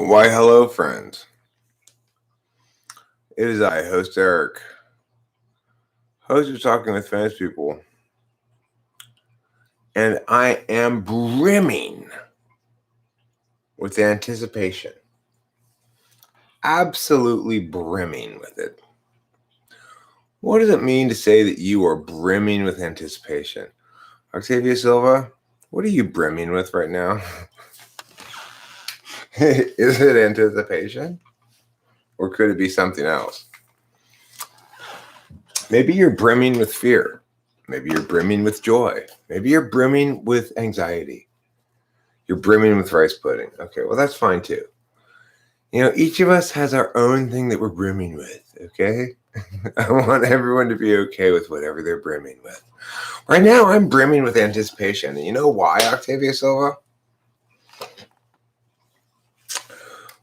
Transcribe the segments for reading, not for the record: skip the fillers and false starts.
Why, hello, friends. It is I, host Eric, host of Talking with Famous People, and I am brimming with anticipation. Absolutely brimming with it. What does it mean to say that you are brimming with anticipation? Octavia Silva, what are you brimming with right now? Is it anticipation? Or could it be something else? Maybe you're brimming with fear. Maybe you're brimming with joy. Maybe you're brimming with anxiety. You're brimming with rice pudding. Okay, well, that's fine too. You know, each of us has our own thing that we're brimming with, okay? I want everyone to be okay with whatever they're brimming with. Right now, I'm brimming with anticipation. And you know why, Octavia Silva?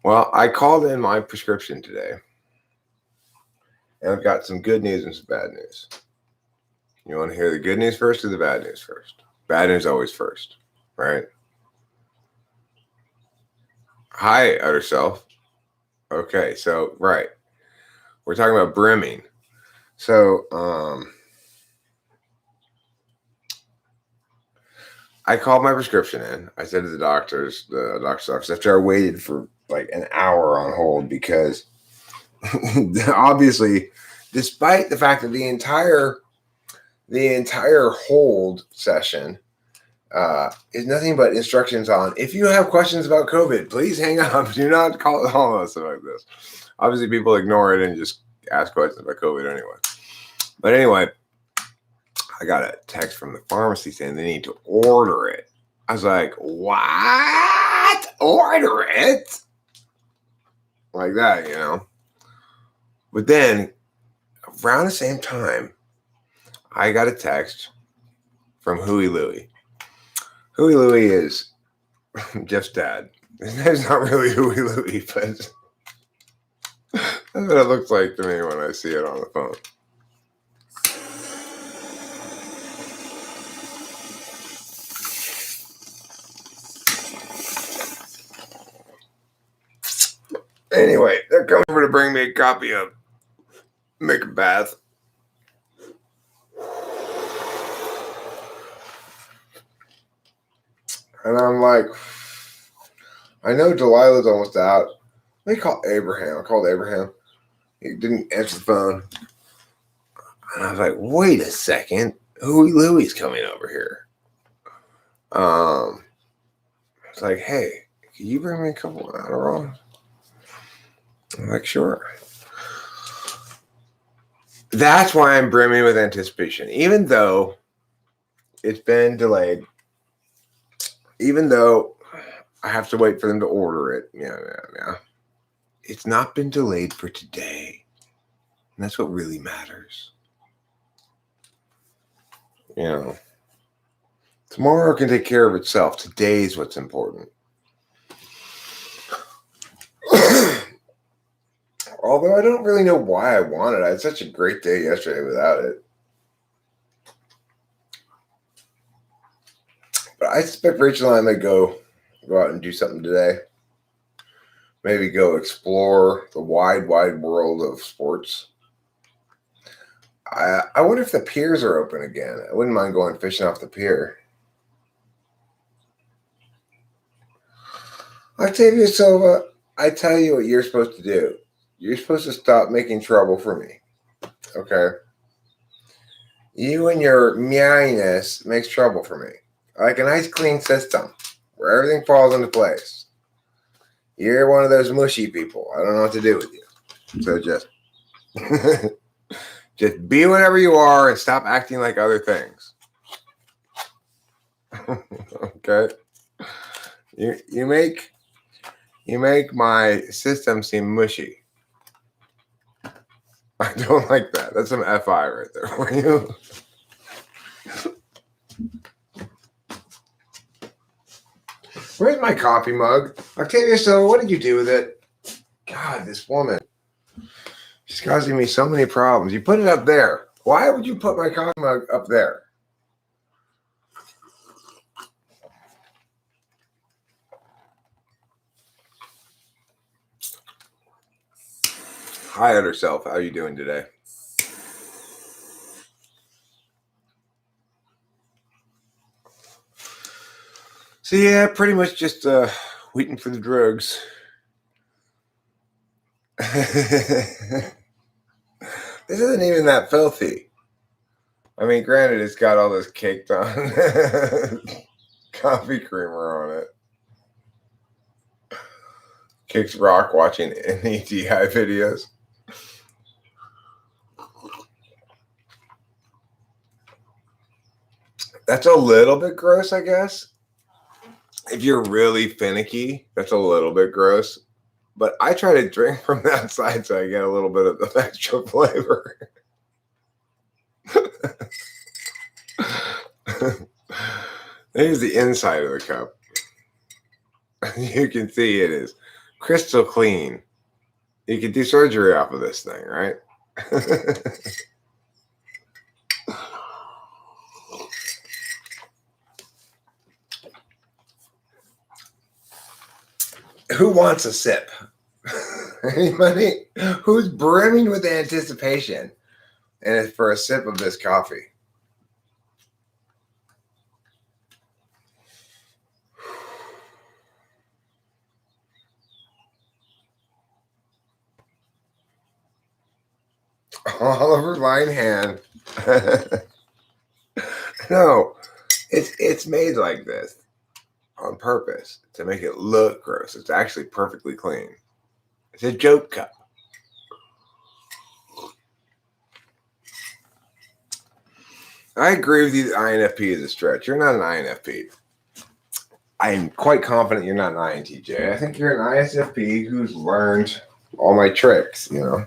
Well, I called in my prescription today, and I've got some good news and some bad news. You want to hear the good news first or the bad news first? Bad news always first, right? Hi, Utter Self. Okay, so, right. We're talking about brimming. So, I called my prescription in. I said to the doctor's office, after I waited for like an hour on hold because obviously, despite the fact that the entire hold session is nothing but instructions on, if you have questions about COVID, please hang up. Do not call us about this. Obviously, people ignore it and just ask questions about COVID anyway. But anyway, I got a text from the pharmacy saying they need to order it. I was like, what? Order it? Like that, you know? But then, around the same time, I got a text from Huey Louie. Huey Louie is Jeff's dad. His name's not really Huey Louie, but that's what it looks like to me when I see it on the phone. Anyway, they're coming over to bring me a copy of Make a Bath. And I'm like, I know Delilah's almost out. Let me call Abraham. I called Abraham. He didn't answer the phone. And I was like, wait a second. Huey Louie's coming over here. I was like, hey, can you bring me a couple of Adderall? I'm like, sure. That's why I'm brimming with anticipation. Even though it's been delayed, even though I have to wait for them to order it, yeah. It's not been delayed for today. And that's what really matters. You know, tomorrow can take care of itself. Today's what's important. Although I don't really know why I want it. I had such a great day yesterday without it. But I suspect Rachel and I may go out and do something today. Maybe go explore the wide world of sports. I wonder if the piers are open again. I wouldn't mind going fishing off the pier. Octavia Silva, I tell you what you're supposed to do. You're supposed to stop making trouble for me. Okay? You and your meowiness makes trouble for me. I like a nice clean system where everything falls into place. You're one of those mushy people. I don't know what to do with you. So just just be whatever you are and stop acting like other things. Okay? You make my system seem mushy. I don't like that. That's some FI right there for you. Where's my coffee mug? Octavia, so what did you do with it? God, this woman. She's causing me so many problems. You put it up there. Why would you put my coffee mug up there? Hi, other self. How you doing today? So yeah, pretty much just waiting for the drugs. This isn't even that filthy. I mean, granted, it's got all this caked on coffee creamer on it. Kicks rock watching NETI videos. That's a little bit gross, I guess. If you're really finicky, that's a little bit gross. But I try to drink from that side so I get a little bit of the extra flavor. There's the inside of the cup. You can see it is crystal clean. You can do surgery off of this thing, right? Who wants a sip? Anybody who's brimming with anticipation and it's for a sip of this coffee? Oliver Linehan. No, it's made like this on purpose to make it look gross. It's actually perfectly clean. It's a joke cup. I agree with you that INFP is a stretch. You're not an INFP. I'm quite confident you're not an INTJ. I think you're an ISFP who's learned all my tricks, you know.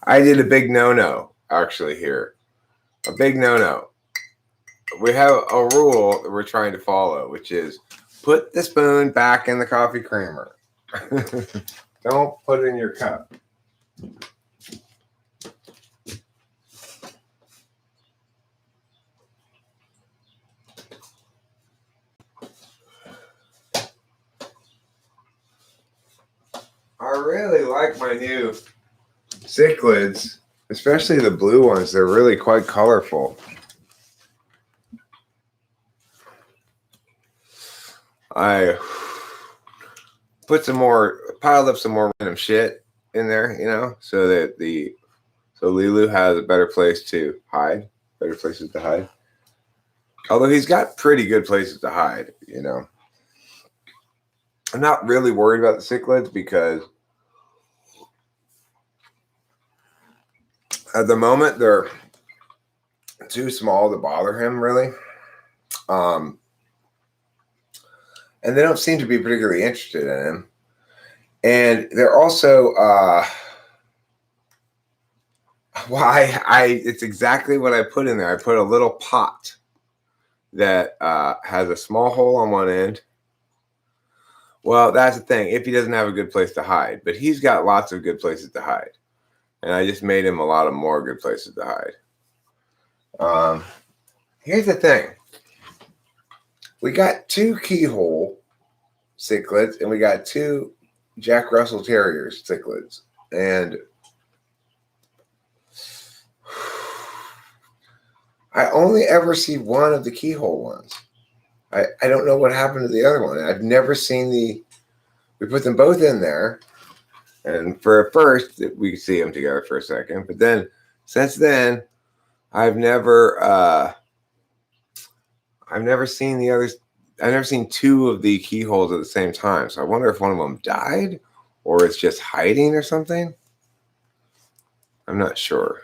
I did a big no-no actually here. A big no-no. We have a rule that we're trying to follow, which is put the spoon back in the coffee creamer. Don't put it in your cup. I really like my new cichlids, especially the blue ones. They're really quite colorful. I piled up some more random shit in there, you know, so that Lilu has a better place to hide, better places to hide. Although he's got pretty good places to hide, you know. I'm not really worried about the cichlids because at the moment they're too small to bother him, really. And they don't seem to be particularly interested in him. And they're also it's exactly what I put in there. I put a little pot that has a small hole on one end. Well, that's the thing. If he doesn't have a good place to hide, but he's got lots of good places to hide, and I just made him a lot of more good places to hide. Here's the thing: we got 2 keyhole cichlids, and we got 2 Jack Russell Terriers cichlids, and I only ever see one of the keyhole ones. I don't know what happened to the other one. I've never seen we put them both in there. And for first, we could see them together for a second. But then, since then, I've never seen the others. I've never seen 2 of the keyholes at the same time. So I wonder if one of them died or it's just hiding or something. I'm not sure.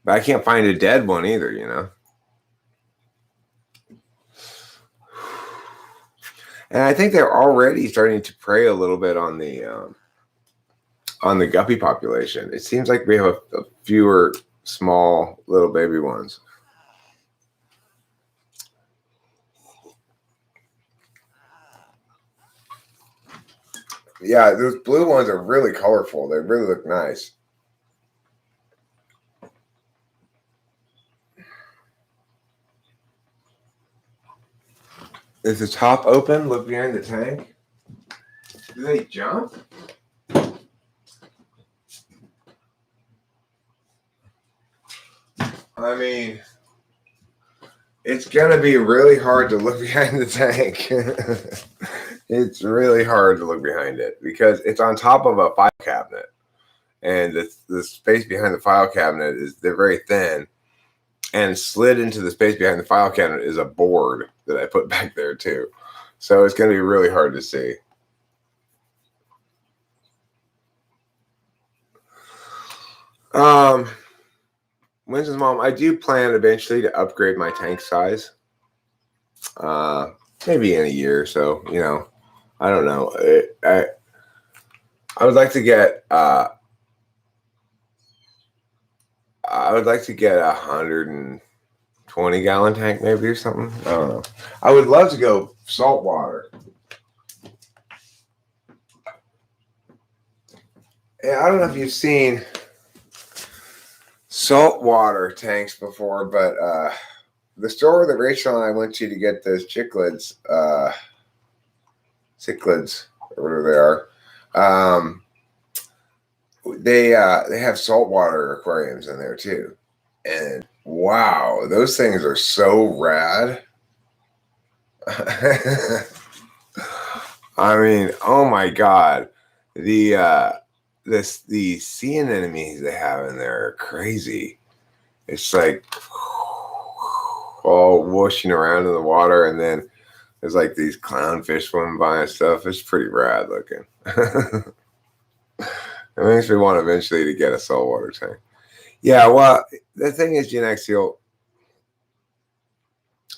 But I can't find a dead one either, you know. And I think they're already starting to prey a little bit on the guppy population. It seems like we have a fewer small little baby ones. Yeah, those blue ones are really colorful. They really look nice. Is the top open? Look behind the tank. Do they jump? I mean, it's gonna be really hard to look behind the tank. It's really hard to look behind it because it's on top of a file cabinet, and the space behind the file cabinet they're very thin, and slid into the space behind the file cabinet is a board that I put back there too. So it's gonna be really hard to see. Winston's mom, I do plan eventually to upgrade my tank size. Maybe in a year or so, you know. I don't know. I would like to get I would like to get 120-gallon tank maybe or something. I don't know. I would love to go saltwater. Yeah, I don't know if you've seen saltwater tanks before, but the store that Rachel and I went to get those cichlids, or whatever they are, they have saltwater aquariums in there too, and wow, those things are so rad. I mean, oh my god, the sea anemones they have in there are crazy. It's like all whooshing around in the water, and then there's like these clownfish swimming by and stuff. It's pretty rad looking. It makes me want eventually to get a saltwater tank. Yeah, well, the thing is, Gen Axial,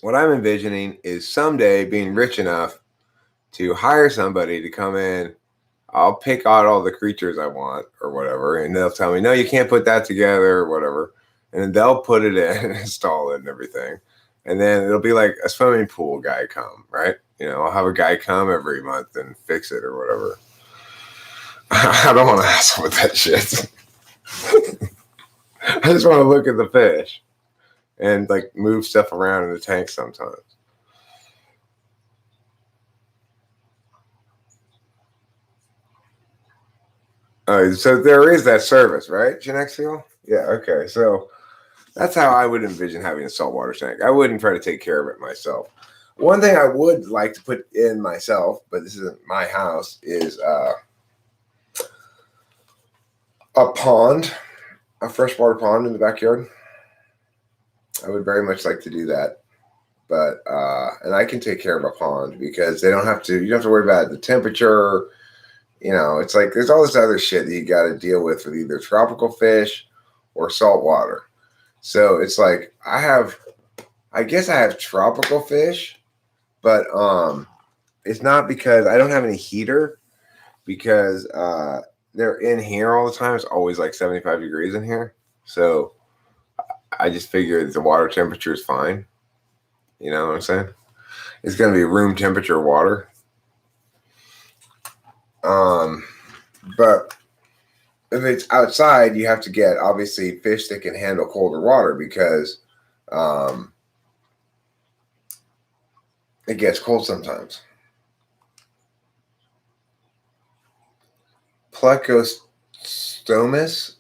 what I'm envisioning is someday being rich enough to hire somebody to come in. I'll pick out all the creatures I want or whatever, and they'll tell me, no, you can't put that together or whatever. And they'll put it in and install it and everything. And then it'll be like a swimming pool guy come, right? You know, I'll have a guy come every month and fix it or whatever. I don't want to hassle with that shit. I just want to look at the fish and like move stuff around in the tank sometimes. So there is that service, right, Genexial? Yeah, okay. So that's how I would envision having a saltwater tank. I wouldn't try to take care of it myself. One thing I would like to put in myself, but this isn't my house, is a pond, a freshwater pond in the backyard. I would very much like to do that. But and I can take care of a pond because you don't have to worry about the temperature. You know, it's like there's all this other shit that you got to deal with either tropical fish or salt water. So it's like I guess I have tropical fish, but it's not because I don't have any heater, because they're in here all the time. It's always like 75 degrees in here. So I just figured the water temperature is fine. You know what I'm saying? It's going to be room temperature water. But if it's outside, you have to get obviously fish that can handle colder water because it gets cold sometimes. Plecostomus.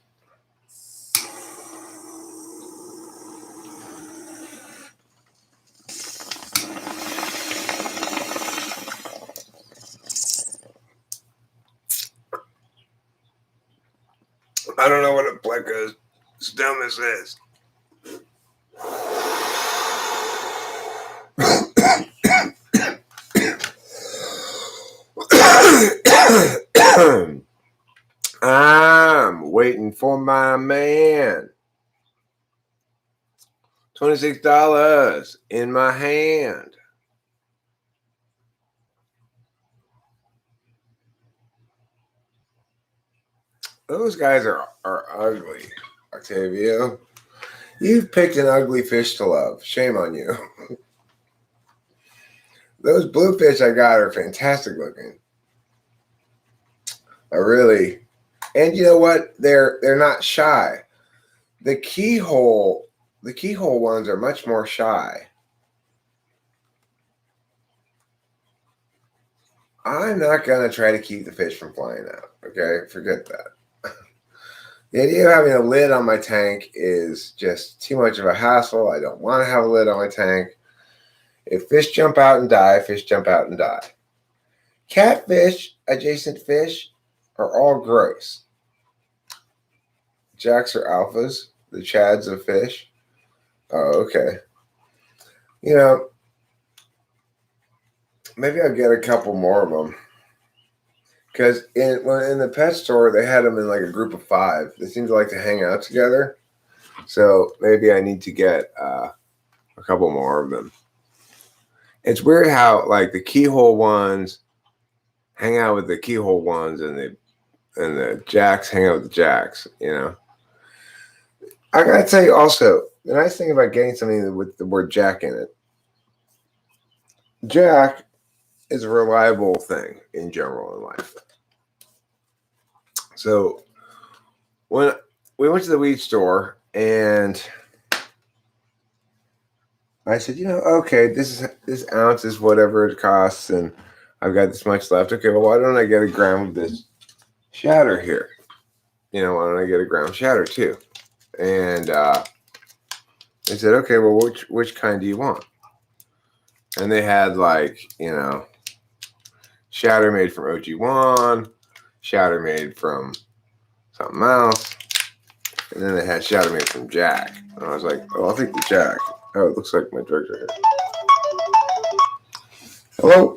I don't know what a plecostomus is. I'm waiting for my man. $26 in my hand. Those guys are ugly, Octavio. You've picked an ugly fish to love. Shame on you. Those bluefish I got are fantastic looking. And you know what? They're not shy. The keyhole ones are much more shy. I'm not going to try to keep the fish from flying out. Okay? Forget that. The idea of having a lid on my tank is just too much of a hassle. I don't want to have a lid on my tank. If fish jump out and die, fish jump out and die. Catfish, adjacent fish, are all gross. Jacks are alphas, the chads of fish. Oh, okay. You know, maybe I'll get a couple more of them. Because in the pet store, they had them in like a group of 5. They seem to like to hang out together. So maybe I need to get a couple more of them. It's weird how like the keyhole ones hang out with the keyhole ones, and the jacks hang out with the jacks. You know, I gotta tell you also, the nice thing about getting something with the word jack in it, jack is a reliable thing in general in life. So when we went to the weed store and I said, okay, this ounce is whatever it costs, and I've got this much left. Okay, well, why don't I get a gram of this shatter here? Why don't I get a gram shatter too? And they said, okay, well, which kind do you want? And they had like, shatter made from OG1, shatter made from something else, and then they had shatter made from Jack. And I was like, oh, I'll take the Jack. Oh, it looks like my drugs are here. Hello?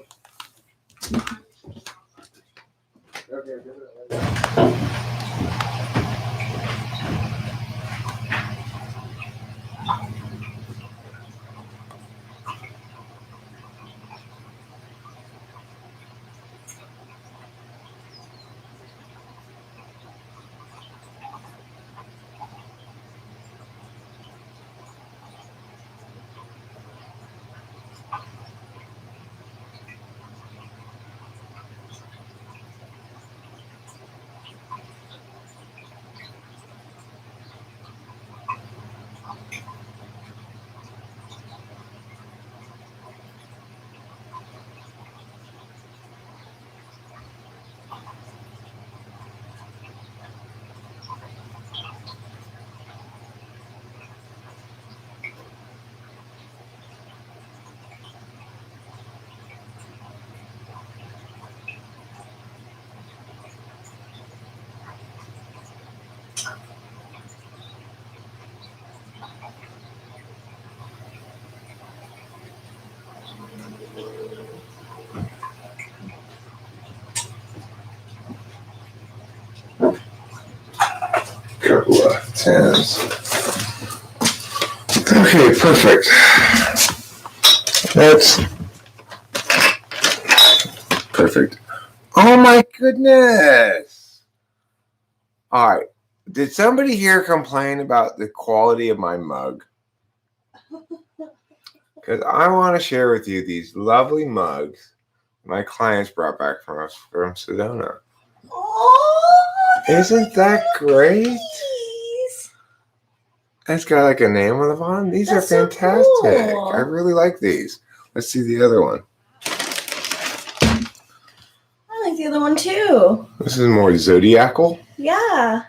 Couple of 10s. Okay, perfect. That's perfect. Oh my goodness. All right. Did somebody here complain about the quality of my mug? Because I want to share with you these lovely mugs my clients brought back from Sedona. Oh, isn't that great? It's got like a name on the bottom. These are fantastic. So cool. I really like these. Let's see the other one. I like the other one too. This is more zodiacal. Yeah.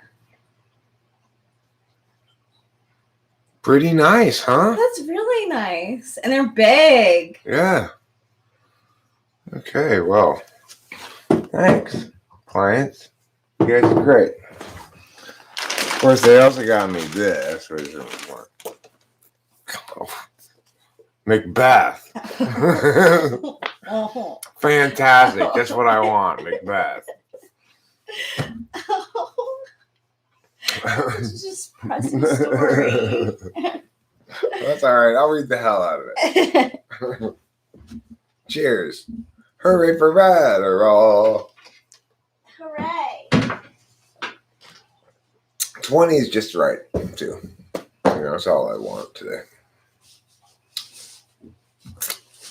Pretty nice, huh? That's really nice. And they're big. Yeah. Okay, well, thanks, clients. You guys are great. Of course, they also got me this. What is it? Oh, Macbeth. Fantastic. That's what I want, Macbeth. It's just pressing story. That's all right. I'll read the hell out of it. Cheers. Hooray for Adderall. Hooray. 20 is just right, too. That's all I want today.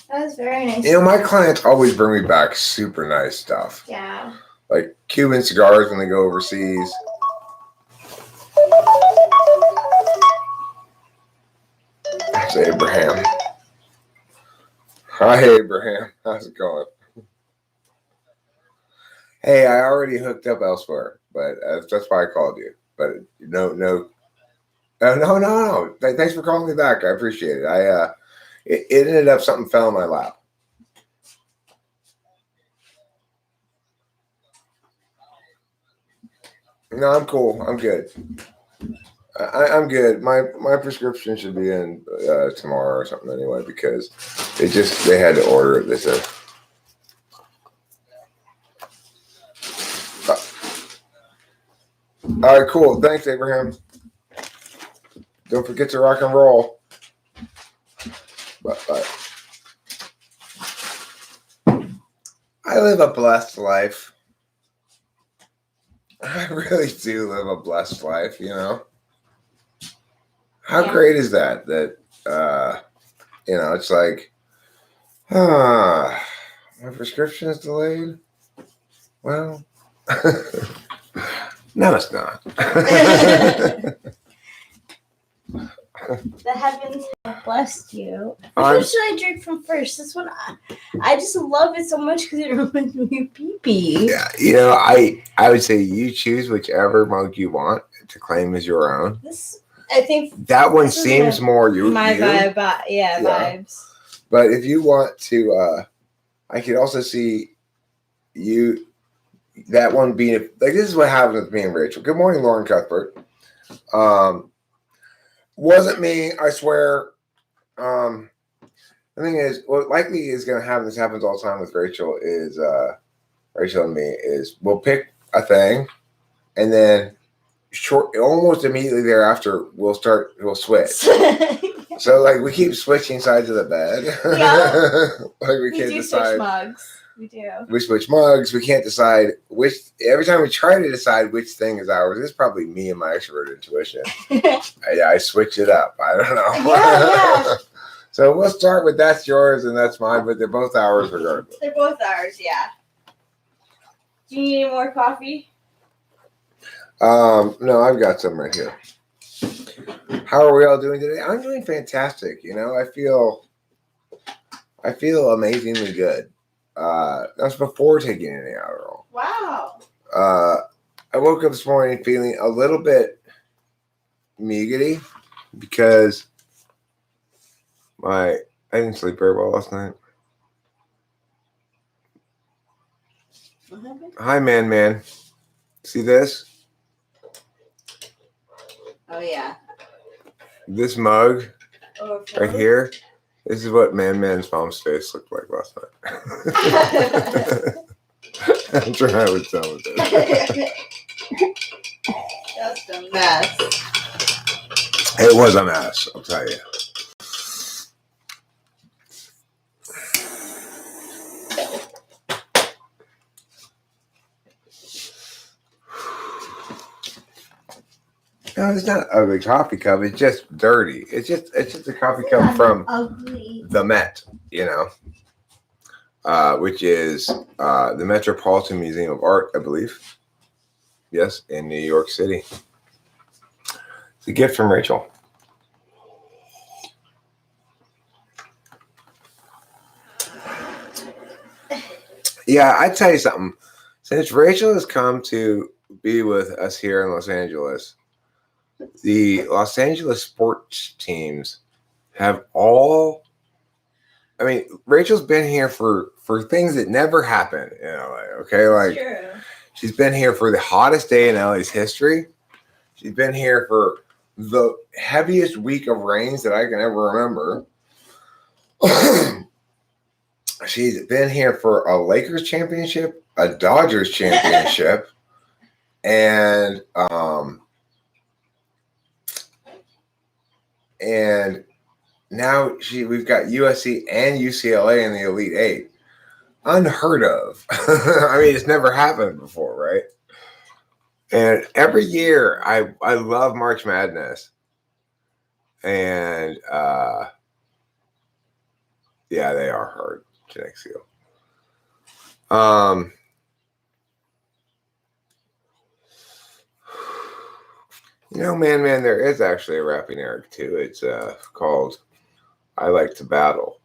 That was very nice. My clients always bring me back super nice stuff. Yeah. Like Cuban cigars when they go overseas. That's Abraham. Hi, Abraham. How's it going? Hey, I already hooked up elsewhere, but that's why I called you. But no. Thanks for calling me back. I appreciate it. It ended up something fell in my lap. No, I'm cool. I'm good. I'm good. My prescription should be in tomorrow or something anyway because they had to order it. They said. All right, cool. Thanks, Abraham. Don't forget to rock and roll. Bye. I live a blessed life. I really do live a blessed life, you know. How great is that? It's like, my prescription is delayed. Well, no, it's not. The heavens have blessed you. Which one should I drink from first? This one, I just love it so much because it reminds me of pee-pee. Yeah, I would say you choose whichever mug you want to claim as your own. I think that one seems more my vibe. Vibes. But if you want to, I could also see you. That one being like this is what happened with me and Rachel. Good morning, Lauren Cuthbert. Wasn't me, I swear. The thing is, what likely is going to happen. This happens all the time with Rachel. Is Rachel and me is we'll pick a thing, and then almost immediately thereafter we'll switch. So like we keep switching sides of the bed. Yeah. Like we can't decide. Switch mugs. We do. We switch mugs. We can't decide which. Every time we try to decide which thing is ours, it's probably me and my extrovert intuition. I switch it up. I don't know. Yeah. So we'll start with that's yours and that's mine, but they're both ours regardless. They're both ours, yeah. Do you need any more coffee? No, I've got some right here. How are we all doing today? I'm doing fantastic. You know, I feel amazingly good. That's before taking any Adderall. Wow. I woke up this morning feeling a little bit muggety because I didn't sleep very well last night. What happened? Hi, man. See this? Oh yeah. This mug right here. This is what Man's mom's face looked like last night. I'm sure I would tell it. That's a mess. It was a mess, I'll tell you. No, it's not an ugly coffee cup. It's just dirty. It's just a coffee cup from the Met, you know, which is the Metropolitan Museum of Art, I believe. Yes, in New York City. It's a gift from Rachel. Yeah, I tell you something. Since Rachel has come to be with us here in Los Angeles, the Los Angeles sports teams have all. I mean, Rachel's been here for things that never happened in LA. Okay, like she's been here for the hottest day in LA's history. She's been here for the heaviest week of rains that I can ever remember. She's been here for a Lakers championship, a Dodgers championship, and now we've got USC and UCLA in the Elite Eight. Unheard of. I mean, it's never happened before, right? And every year, I love March Madness, and yeah, they are hard to execute. You know, man, there is actually a rapping Eric too. It's called "I Like to Battle."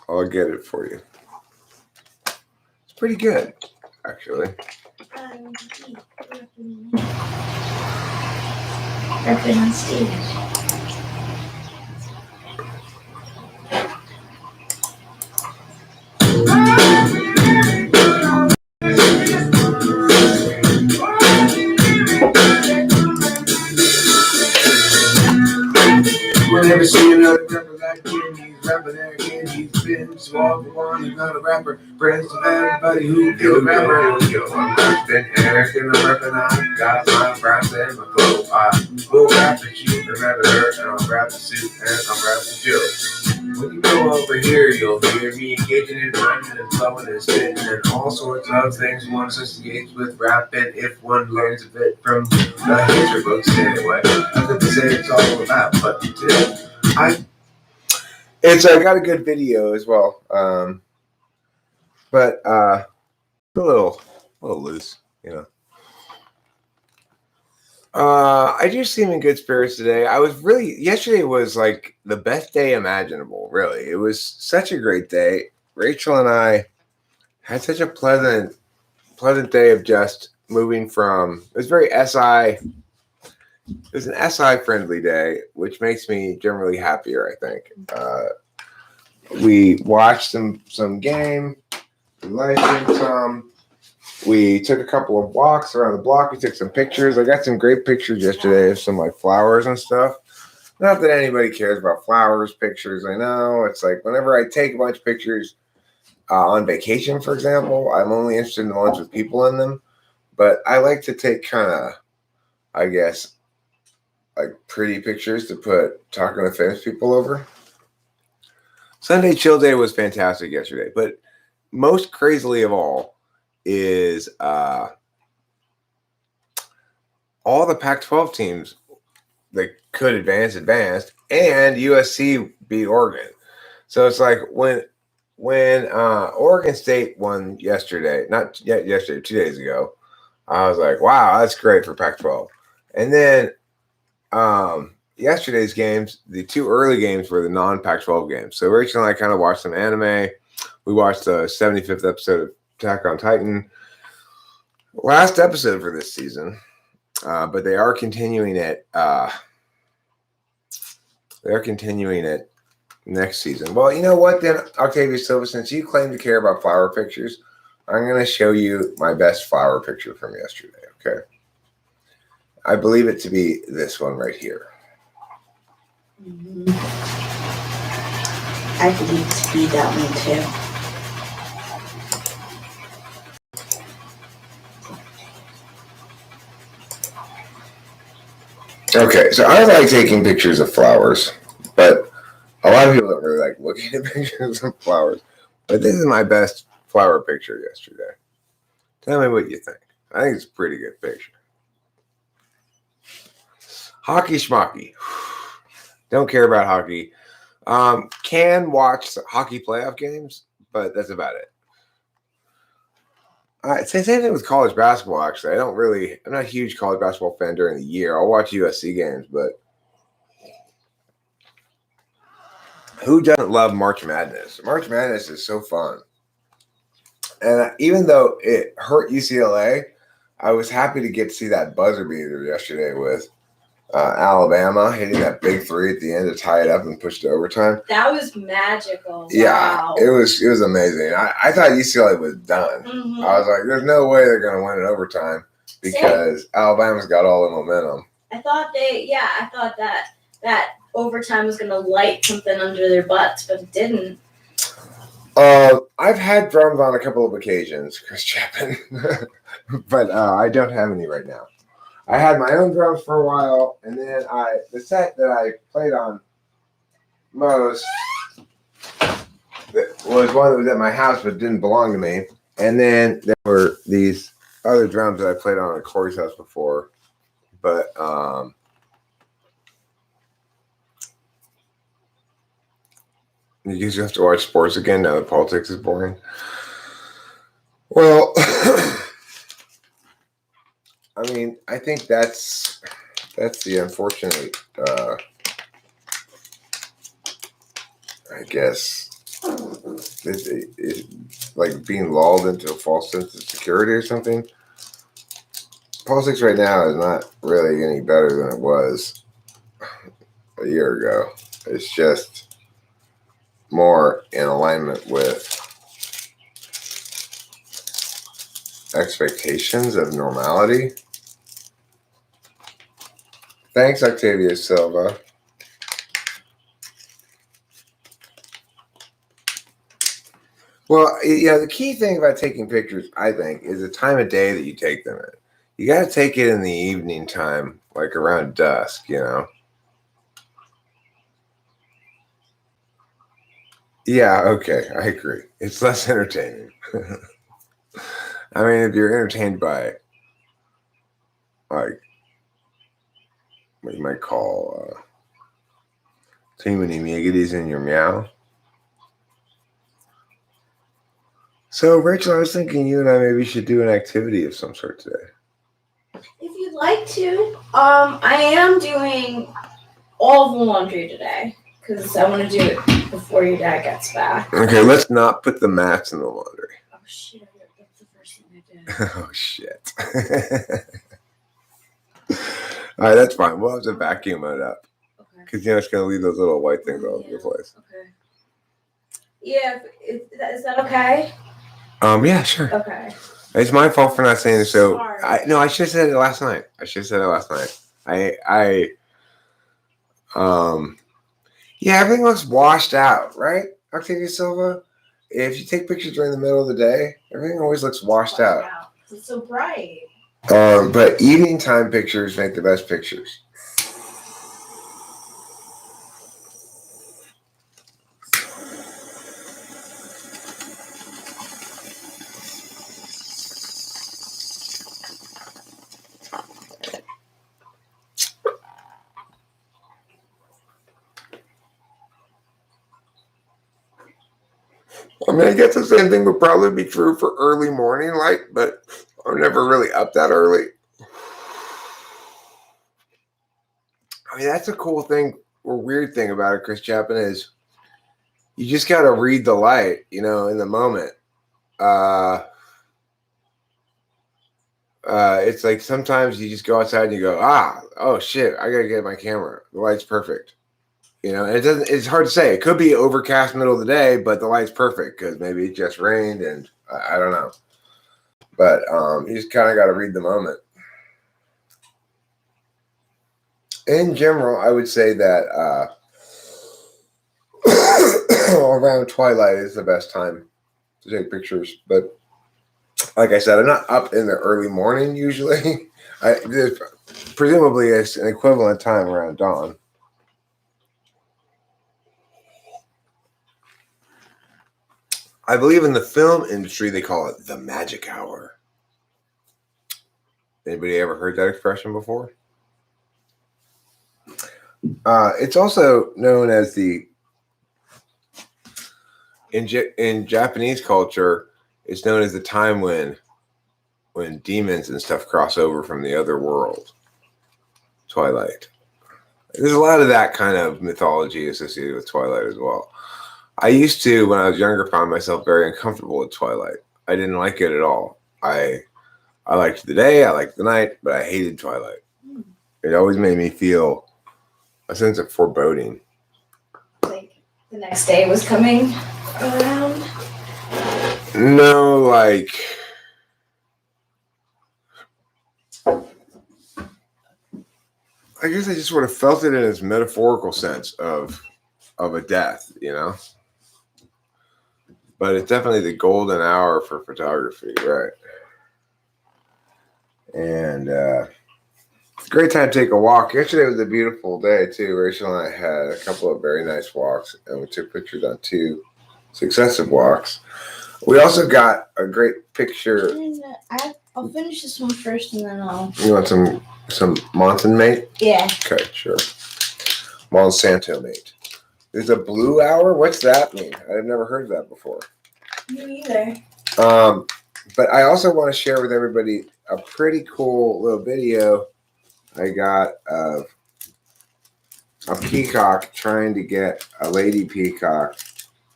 I'll get it for you. It's pretty good, actually. Repping on stage. We'll never see another rapper like him. He's rapping there again. He's been so all the one. He's not a rapper. Friends to everybody who killed a rapper. I'm rapping Eric and I'm rapping. I got my rhymes and my flow. I will rap the sheep and rap the hurt. And I'll rap the suit and I'll rap the joke. When you go over here, you'll hear me engaging in rhyming and flowing and spitting and all sorts of things one associates with rapping if one learns a bit from the history books anyway. Nothing to say it's all about, but today I got a good video as well, but a little loose, you know. I just seem in good spirits today. Yesterday was like the best day imaginable, really. It was such a great day. Rachel and I had such a pleasant day of just moving from, it was very SI. It was an SI friendly day, which makes me generally happier, I think. We watched some game, we liked some. We took a couple of walks around the block. We took some pictures. I got some great pictures yesterday of some like flowers and stuff. Not that anybody cares about flowers, pictures. I know it's like whenever I take a bunch of pictures on vacation, for example, I'm only interested in the ones with people in them. But I like to take kind of, I guess, like pretty pictures to put talking to famous people over. Sunday chill day was fantastic yesterday, but most crazily of all is all the Pac-12 teams that could advanced, and USC beat Oregon. So it's like when Oregon State won yesterday, not yet yesterday, 2 days ago, I was like, wow, that's great for Pac-12. And then yesterday's games, the two early games were the non-Pac-12 games. So Rachel and I kind of watched some anime. We watched the 75th episode of Attack on Titan. Last episode for this season. But they are continuing it. They're continuing it next season. Well, you know what then, Octavia Silva, since you claim to care about flower pictures, I'm going to show you my best flower picture from yesterday, okay? I believe it to be this one right here. Mm-hmm. I believe it to be that one too. Okay, so I like taking pictures of flowers, but a lot of people don't really like looking at pictures of flowers. But this is my best flower picture yesterday. Tell me what you think. I think it's a pretty good picture. Hockey schmocky. Don't care about hockey. Can watch hockey playoff games, but that's about it. Same thing with college basketball, actually. I'm not a huge college basketball fan during the year. I'll watch USC games, but who doesn't love March Madness? March Madness is so fun. And even though it hurt UCLA, I was happy to get to see that buzzer beater yesterday with Alabama hitting that big three at the end to tie it up and push to overtime. That was magical. Yeah, wow. it was amazing. I thought UCLA was done. Mm-hmm. I was like, there's no way they're going to win in overtime because Alabama's got all the momentum. I thought that overtime was going to light something under their butts, but it didn't. I've had drums on a couple of occasions, Chris Chapin, but I don't have any right now. I had my own drums for a while, and then the set that I played on most was one that was at my house but didn't belong to me. And then there were these other drums that I played on at Corey's house before. But you just have to watch sports again now that politics is boring. Well, I mean, I think that's the unfortunate, I guess, It's like being lulled into a false sense of security or something. Politics right now is not really any better than it was a year ago. It's just more in alignment with expectations of normality. Thanks, Octavia Silva. Well, yeah, the key thing about taking pictures, I think, is the time of day that you take them in. You got to take it in the evening time, like around dusk, you know? Yeah, okay, I agree. It's less entertaining. I mean, if you're entertained by, like, what you might call too many miggities in your meow. So, Rachel, I was thinking you and I maybe should do an activity of some sort today. If you'd like to, I am doing all of the laundry today because I want to do it before your dad gets back. Okay, let's not put the mats in the laundry. Oh shit! That's the first thing I did. Oh shit! All right, that's fine. We'll have to vacuum it up because it's gonna leave those little white things all over the place. Okay. Yeah, is that okay? Yeah, sure. Okay. It's my fault for not saying it. So Sorry. I should have said it last night. Yeah, everything looks washed out, right, Octavia Silva? If you take pictures during the middle of the day, everything always looks washed out. It's so bright. But evening time pictures make the best pictures. I mean, I guess the same thing would probably be true for early morning light, but I'm never really up that early. I mean, that's a cool thing or weird thing about it, Chris Chapin, is you just got to read the light, you know, in the moment. It's like sometimes you just go outside and you go, oh shit, I got to get my camera. The light's perfect. You know, it's hard to say. It could be overcast middle of the day, but the light's perfect because maybe it just rained and I don't know. But you just kind of got to read the moment. In general, I would say that around twilight is the best time to take pictures. But like I said, I'm not up in the early morning usually. There's presumably it's an equivalent time around dawn. I believe in the film industry, they call it the magic hour. Anybody ever heard that expression before? It's also known as in Japanese culture, it's known as the time when demons and stuff cross over from the other world. Twilight. There's a lot of that kind of mythology associated with Twilight as well. I used to, when I was younger, find myself very uncomfortable with Twilight. I didn't like it at all. I liked the day, I liked the night, but I hated Twilight. It always made me feel a sense of foreboding. Like the next day was coming around? No, like... I guess I just sort of felt it in its metaphorical sense of a death, you know? But it's definitely the golden hour for photography, right? And it's a great time to take a walk. Yesterday was a beautiful day, too. Rachel and I had a couple of very nice walks, and we took pictures on 2 successive walks. We also got a great picture. I'll finish this one first, and then I'll... You want some Monson mate? Yeah. Okay, sure. Monsanto mate. There's a blue hour? What's that mean? I've never heard of that before. Me either. But I also want to share with everybody a pretty cool little video I got of a peacock trying to get a lady peacock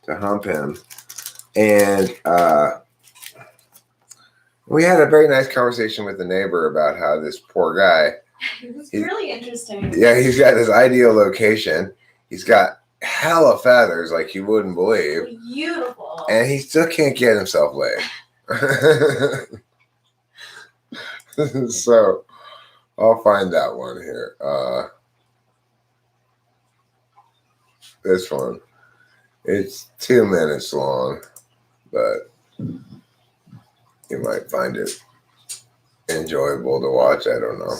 to hump him. And we had a very nice conversation with the neighbor about how this poor guy. It was really interesting. Yeah, he's got this ideal location. He's got hella feathers like you wouldn't believe. Beautiful. And he still can't get himself laid. So I'll find that one here. This one. It's 2 minutes long, but you might find it enjoyable to watch. I don't know.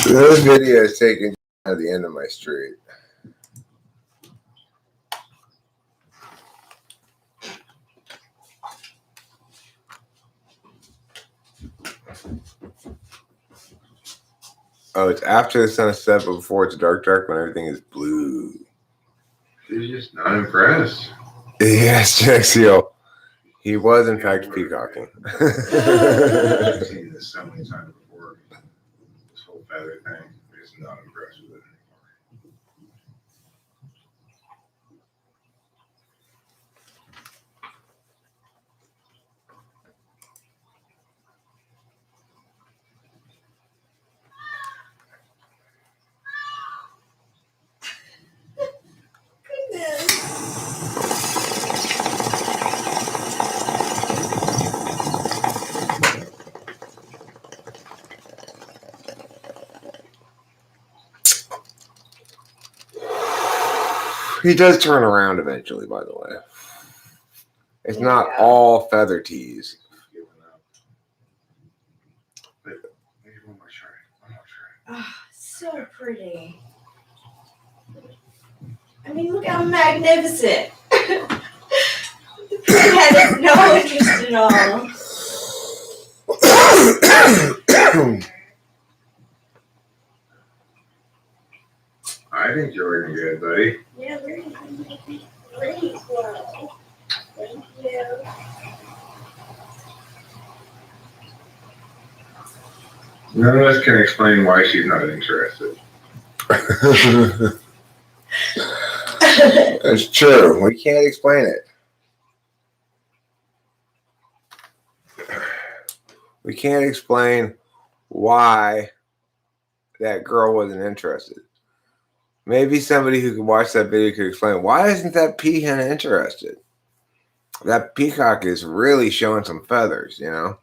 Those videos taken at the end of my street. Oh, it's after the sun is set, but before it's dark when everything is blue. He's just not impressed. Yes, Jack Seal. He was, in fact, peacocking. I've seen this so many times before. This whole feather thing. I'm just not impressed with it He does turn around eventually, by the way. It's not all feather teas. Giving up. But maybe one more try. One more try. Oh, so pretty. I mean, look how magnificent. The pig had no interest at all. I think you're looking good, buddy. Yeah, very well. Thank you. None of us can explain why she's not interested. It's true. We can't explain it. We can't explain why that girl wasn't interested. Maybe somebody who could watch that video could explain, why isn't that peahen interested? That peacock is really showing some feathers, you know?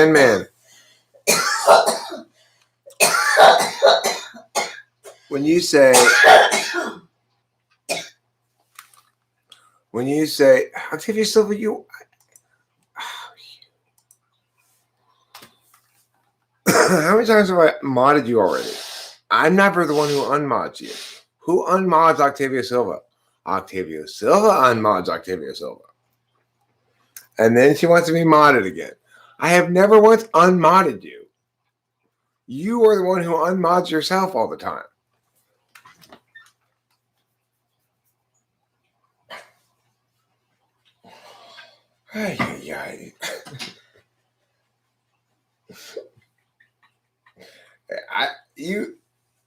Man. When you say, Octavia Silva, how many times have I modded you already? I'm never the one who unmods you. Who unmods Octavia Silva? Octavia Silva unmods Octavia Silva. And then she wants to be modded again. I have never once unmodded you. You are the one who unmods yourself all the time.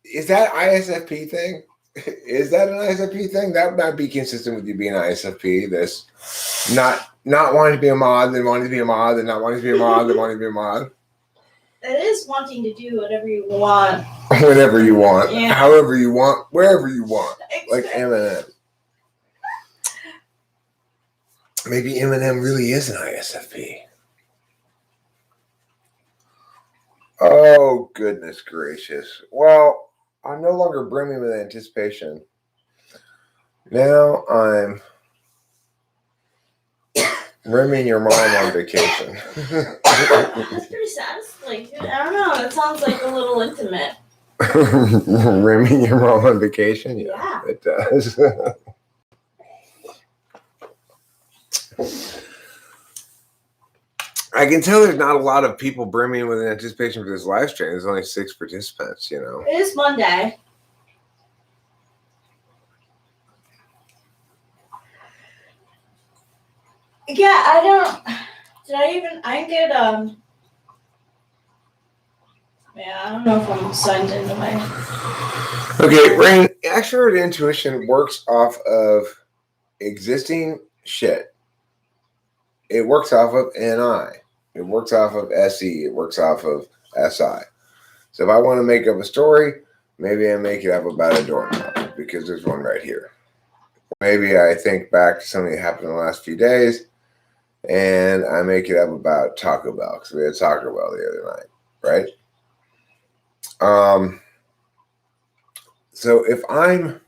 Is that ISFP thing? Is that an ISFP thing? That might be consistent with you being an ISFP. This not wanting to be a mod, then wanting to be a mod, then not wanting to be a mod, then wanting to be a mod. It is wanting to do whatever you want. Whenever you want, yeah. However you want, wherever you want. Exactly. Like Eminem. Maybe Eminem really is an ISFP. Oh, goodness gracious. Well, I'm no longer brimming with anticipation. Now I'm rimming your mom on vacation. That's pretty sad. Like, I don't know. It sounds like a little intimate. Rimming your mom on vacation? Yeah. It does. I can tell there's not a lot of people brimming with anticipation for this live stream. There's only 6 participants, you know. It is Monday. Yeah, I don't. Did I even? I get Yeah, I don't know if I'm signed into my. Okay, Rain. Extrovert intuition works off of existing shit. It works off of NI. It works off of SE. It works off of SI. So if I want to make up a story, maybe I make it up about a doorknob because there's one right here. Maybe I think back to something that happened in the last few days and I make it up about Taco Bell because we had Taco Bell the other night, right? So if I'm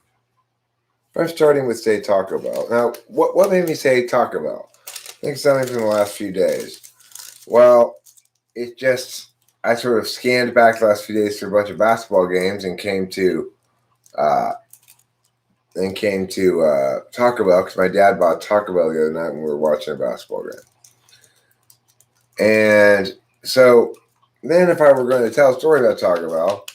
starting with say Taco Bell. Now, what made me say Taco Bell? I think something from the last few days. Well, it just I sort of scanned back the last few days through a bunch of basketball games and came to Taco Bell because my dad bought Taco Bell the other night when we were watching a basketball game. And so then if I were going to tell a story about Taco Bell,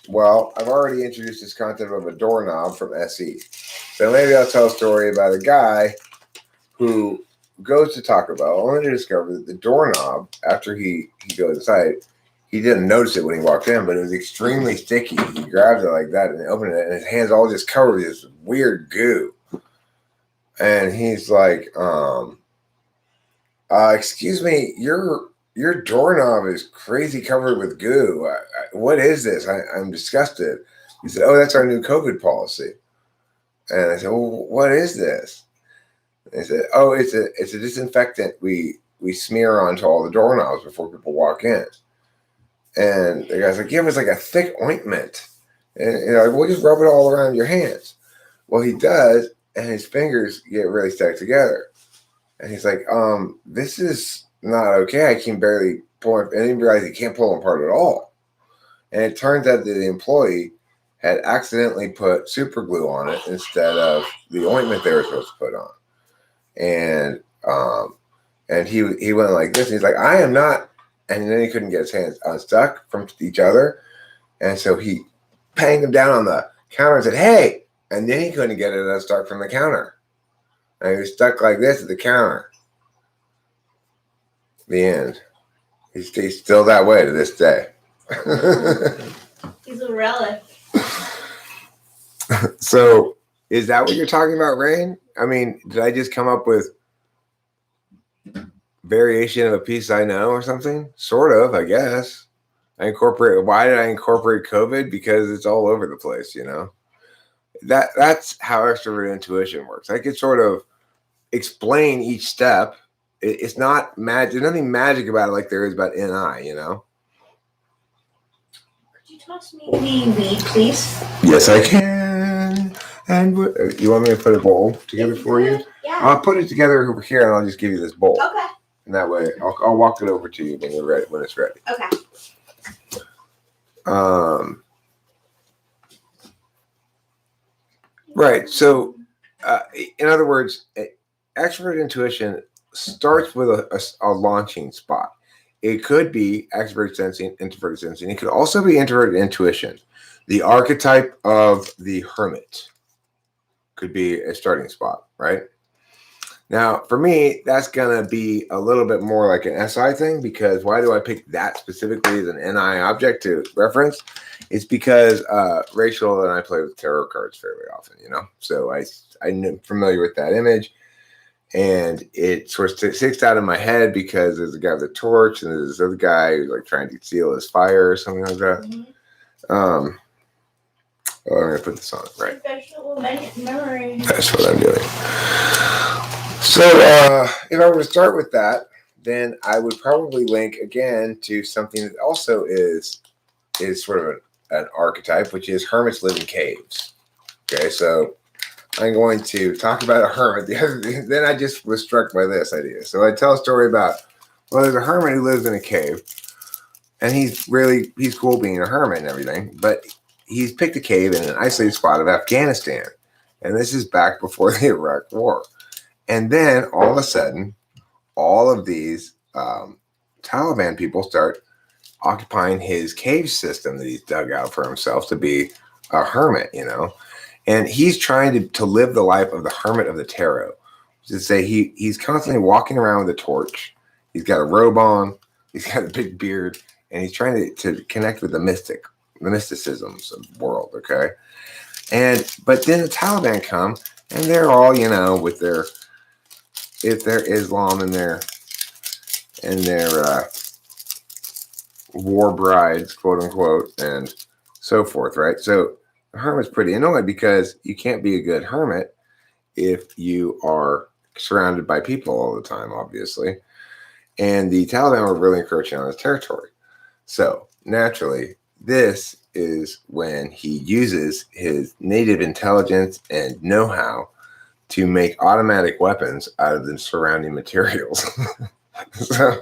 well, I've already introduced this concept of a doorknob from SE. So maybe I'll tell a story about a guy who goes to Taco Bell only to discover that the doorknob, after he goes inside, he didn't notice it when he walked in, but it was extremely sticky. He grabs it like that and opened it, and his hands all just covered with this weird goo. And he's like, excuse me, your doorknob is crazy covered with goo. What is this? I'm disgusted. He said, oh, that's our new COVID policy. And I said, well, what is this? And he said, oh, it's a disinfectant we smear onto all the doorknobs before people walk in. And the guy's like, yeah, it's like a thick ointment. And we'll just rub it all around your hands. Well, he does, and his fingers get really stuck together. And he's like, this is not okay. I can barely pull it. And he realized he can't pull them apart at all. And it turns out that the employee had accidentally put super glue on it instead of the ointment they were supposed to put on. And he went like this. And he's like, I am not. And then he couldn't get his hands unstuck from each other. And so he banged him down on the counter and said, hey. And then he couldn't get it unstuck from the counter. And he was stuck like this at the counter. The end. He's still that way to this day. He's a relic. So, is that what you're talking about, Rain? I mean, did I just come up with variation of a piece I know or something? Sort of, I guess. Why did I incorporate COVID? Because it's all over the place, That's how extrovert intuition works. I could sort of explain each step. It's not magic. There's nothing magic about it like there is about NI, Could you toss me the weed, please? Yes, I can. And you want me to put a bowl together for you? Yeah. I'll put it together over here, and I'll just give you this bowl. Okay. And that way, I'll walk it over to you when you're ready. When it's ready. Okay. Right. So, in other words, extrovert intuition starts with a launching spot. It could be extrovert sensing, introverted sensing. It could also be introverted intuition. The archetype of the hermit could be a starting spot, right? Now, for me, that's going to be a little bit more like an SI thing, because why do I pick that specifically as an NI object to reference? It's because Rachel and I play with tarot cards fairly often, So I'm familiar with that image, and it sort of sticks out in my head because there's a guy with a torch and there's this other guy who's like trying to conceal his fire or something like that. Mm-hmm. I'm going to put this on, right? Memory. That's what I'm doing. So if I were to start with that, then I would probably link again to something that also is sort of an archetype, which is hermits live in caves. Okay, so I'm going to talk about a hermit. Then I just was struck by this idea. So I tell a story about, there's a hermit who lives in a cave, and he's cool being a hermit and everything, but he's picked a cave in an isolated spot of Afghanistan. And this is back before the Iraq War. And then all of a sudden, all of these Taliban people start occupying his cave system that he's dug out for himself to be a hermit, And he's trying to live the life of the hermit of the tarot, To say he's constantly walking around with a torch. He's got a robe on. He's got a big beard, and he's trying to connect with the mysticisms of the world. Okay, but then the Taliban come, and they're all with their Islam and their war brides, quote unquote, and so forth, right? So the hermit's pretty annoyed because you can't be a good hermit if you are surrounded by people all the time, obviously. And the Taliban were really encroaching on his territory. So naturally, this is when he uses his native intelligence and know-how to make automatic weapons out of the surrounding materials. So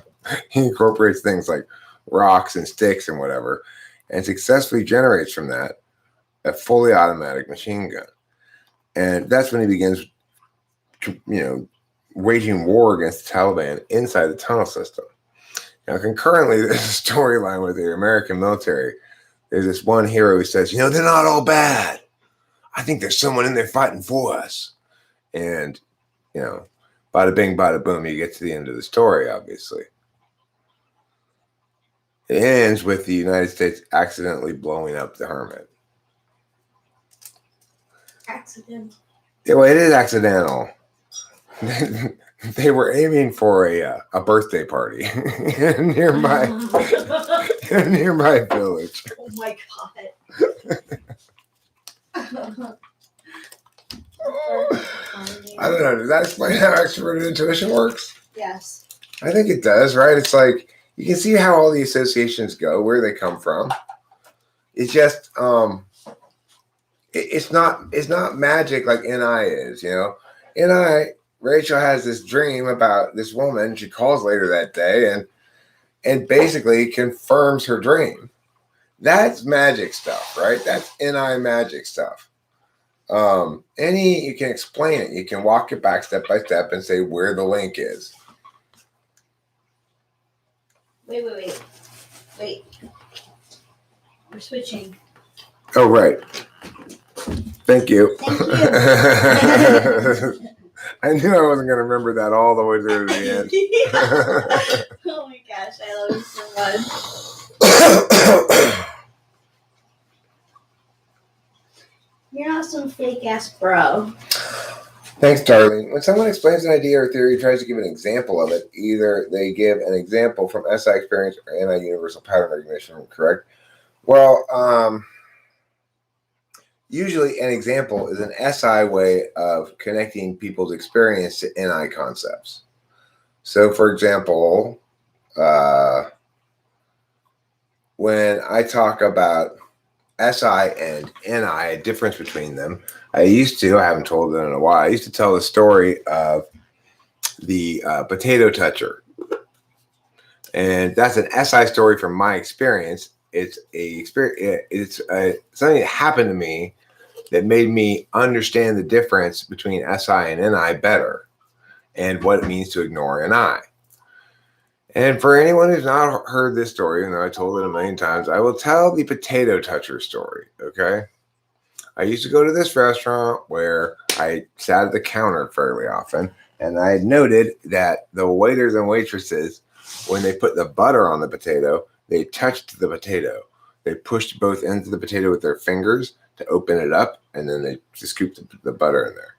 he incorporates things like rocks and sticks and whatever, and successfully generates from that a fully automatic machine gun. And that's when he begins, waging war against the Taliban inside the tunnel system. Now, concurrently, there's a storyline with the American military. There's this one hero who says, they're not all bad. I think there's someone in there fighting for us. And, bada bing, bada boom, you get to the end of the story, obviously. It ends with the United States accidentally blowing up the hermit. Accident. Yeah, well, it is accidental. They were aiming for a birthday party in a nearby village. Oh my god. I don't know. Does that explain how extroverted intuition works? Yes. I think it does, right? It's like you can see how all the associations go, where they come from. It's just it's not magic like NI is, NI, Rachel has this dream about this woman. She calls later that day and basically confirms her dream. That's magic stuff, right? That's NI magic stuff. You can explain it. You can walk it back step by step and say where the link is. Wait. We're switching. Oh, right. Thank you. Thank you. I knew I wasn't going to remember that all the way through to the end. Oh my gosh, I love you so much. You're not some fake ass bro. Thanks, darling. When someone explains an idea or theory, tries to give an example of it, either they give an example from SI experience or anti-universal pattern recognition, correct? Well, usually an example is an SI way of connecting people's experience to NI concepts. So, for example, when I talk about SI and NI, a difference between them, I haven't told it in a while, I used to tell the story of the potato toucher. And that's an SI story from my experience. It's something that happened to me that made me understand the difference between SI and NI better and what it means to ignore NI. And for anyone who's not heard this story, and I told it a million times, I will tell the potato toucher story, okay? I used to go to this restaurant where I sat at the counter fairly often, and I had noted that the waiters and waitresses, when they put the butter on the potato, they touched the potato. They pushed both ends of the potato with their fingers to open it up, and then they just scooped the butter in there.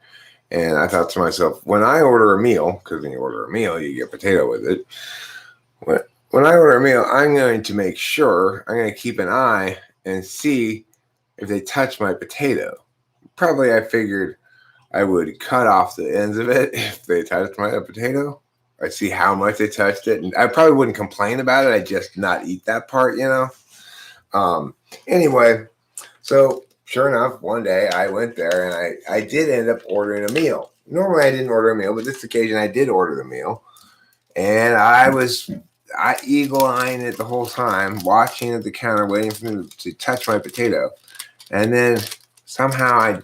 And I thought to myself, when I order a meal, because when you order a meal, you get potato with it. When I order a meal, I'm going to make sure, I'm going to keep an eye and see if they touch my potato. Probably I figured I would cut off the ends of it if they touched my potato. I'd see how much they touched it. And I probably wouldn't complain about it. I'd just not eat that part, Anyway, so sure enough, one day I went there and I did end up ordering a meal. Normally I didn't order a meal, but this occasion I did order the meal. And I eagle-eyeing it the whole time, watching at the counter, waiting for them to touch my potato. And then somehow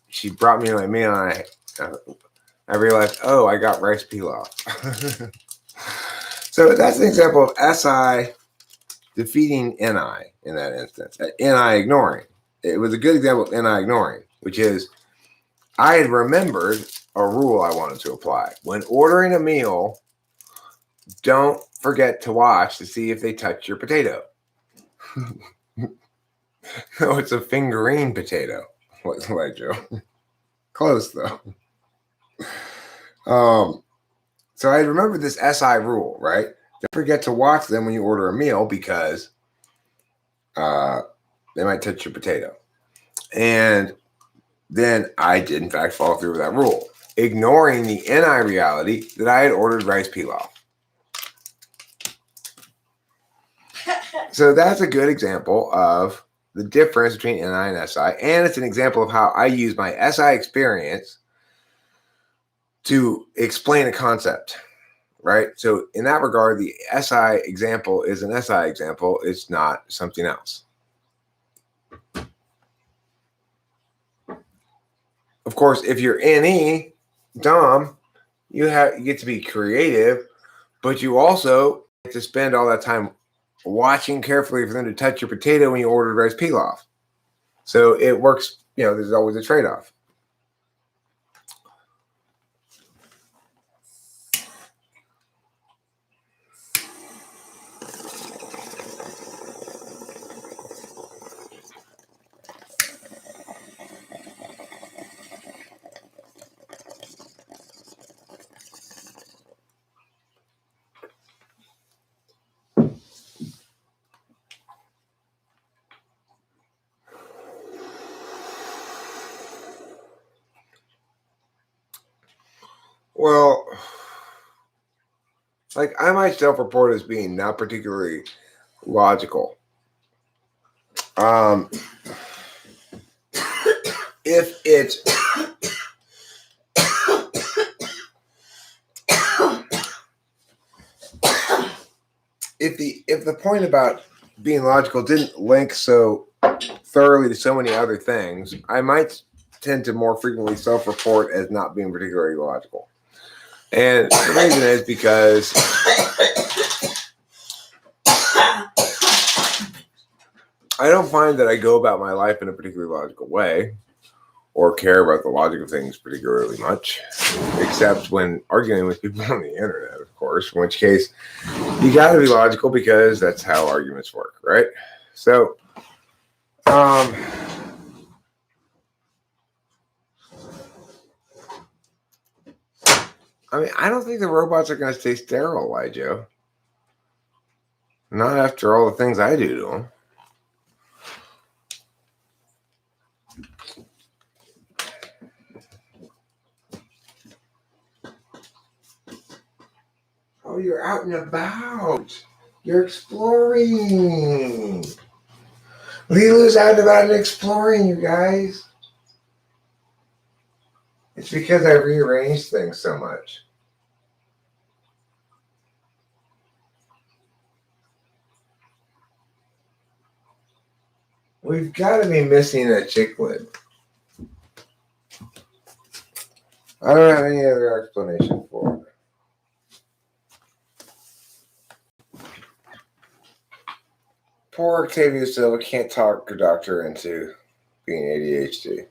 she brought me my meal, and I realized, oh, I got rice pilaf. So that's an example of SI defeating NI in that instance. NI ignoring. It was a good example of NI ignoring, which is I had remembered a rule I wanted to apply. When ordering a meal, don't forget to watch to see if they touch your potato. No, it's a fingerine potato. What's like, Joe? Close though. So I remember this SI rule, right? Don't forget to watch them when you order a meal because they might touch your potato. And then I did, in fact, follow through with that rule, ignoring the NI reality that I had ordered rice pilaf. So that's a good example of the difference between NI and SI. And it's an example of how I use my SI experience to explain a concept, right? So in that regard, the SI example is an SI example. It's not something else. Of course, if you're NE, Dom, you get to be creative, but you also get to spend all that time watching carefully for them to touch your potato when you ordered rice pilaf. So it works, there's always a trade-off. Well, I might self-report as being not particularly logical. If it's if the point about being logical didn't link so thoroughly to so many other things, I might tend to more frequently self-report as not being particularly logical. And the reason is because I don't find that I go about my life in a particularly logical way or care about the logic of things particularly much, except when arguing with people on the internet, of course, in which case you got to be logical because that's how arguments work, right? So, I don't think the robots are going to stay sterile, Joe. Not after all the things I do to them. Oh, you're out and about. You're exploring. Lilu's out and about and exploring, you guys. It's because I rearranged things so much. We've got to be missing a chicklid. I don't have any other explanation for it. Poor Octavia Silva can't talk her doctor into being ADHD.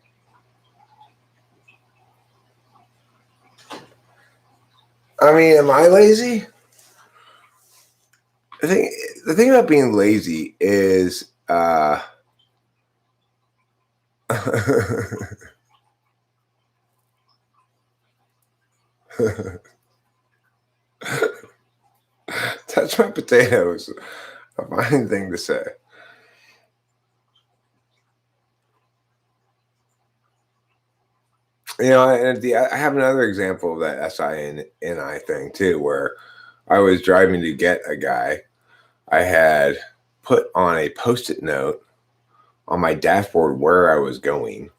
Am I lazy? The thing about being lazy is touch my potatoes. A fine thing to say. And I have another example of that SI and NI thing too, where I was driving to get a guy. I had put on a Post-it note on my dashboard where I was going.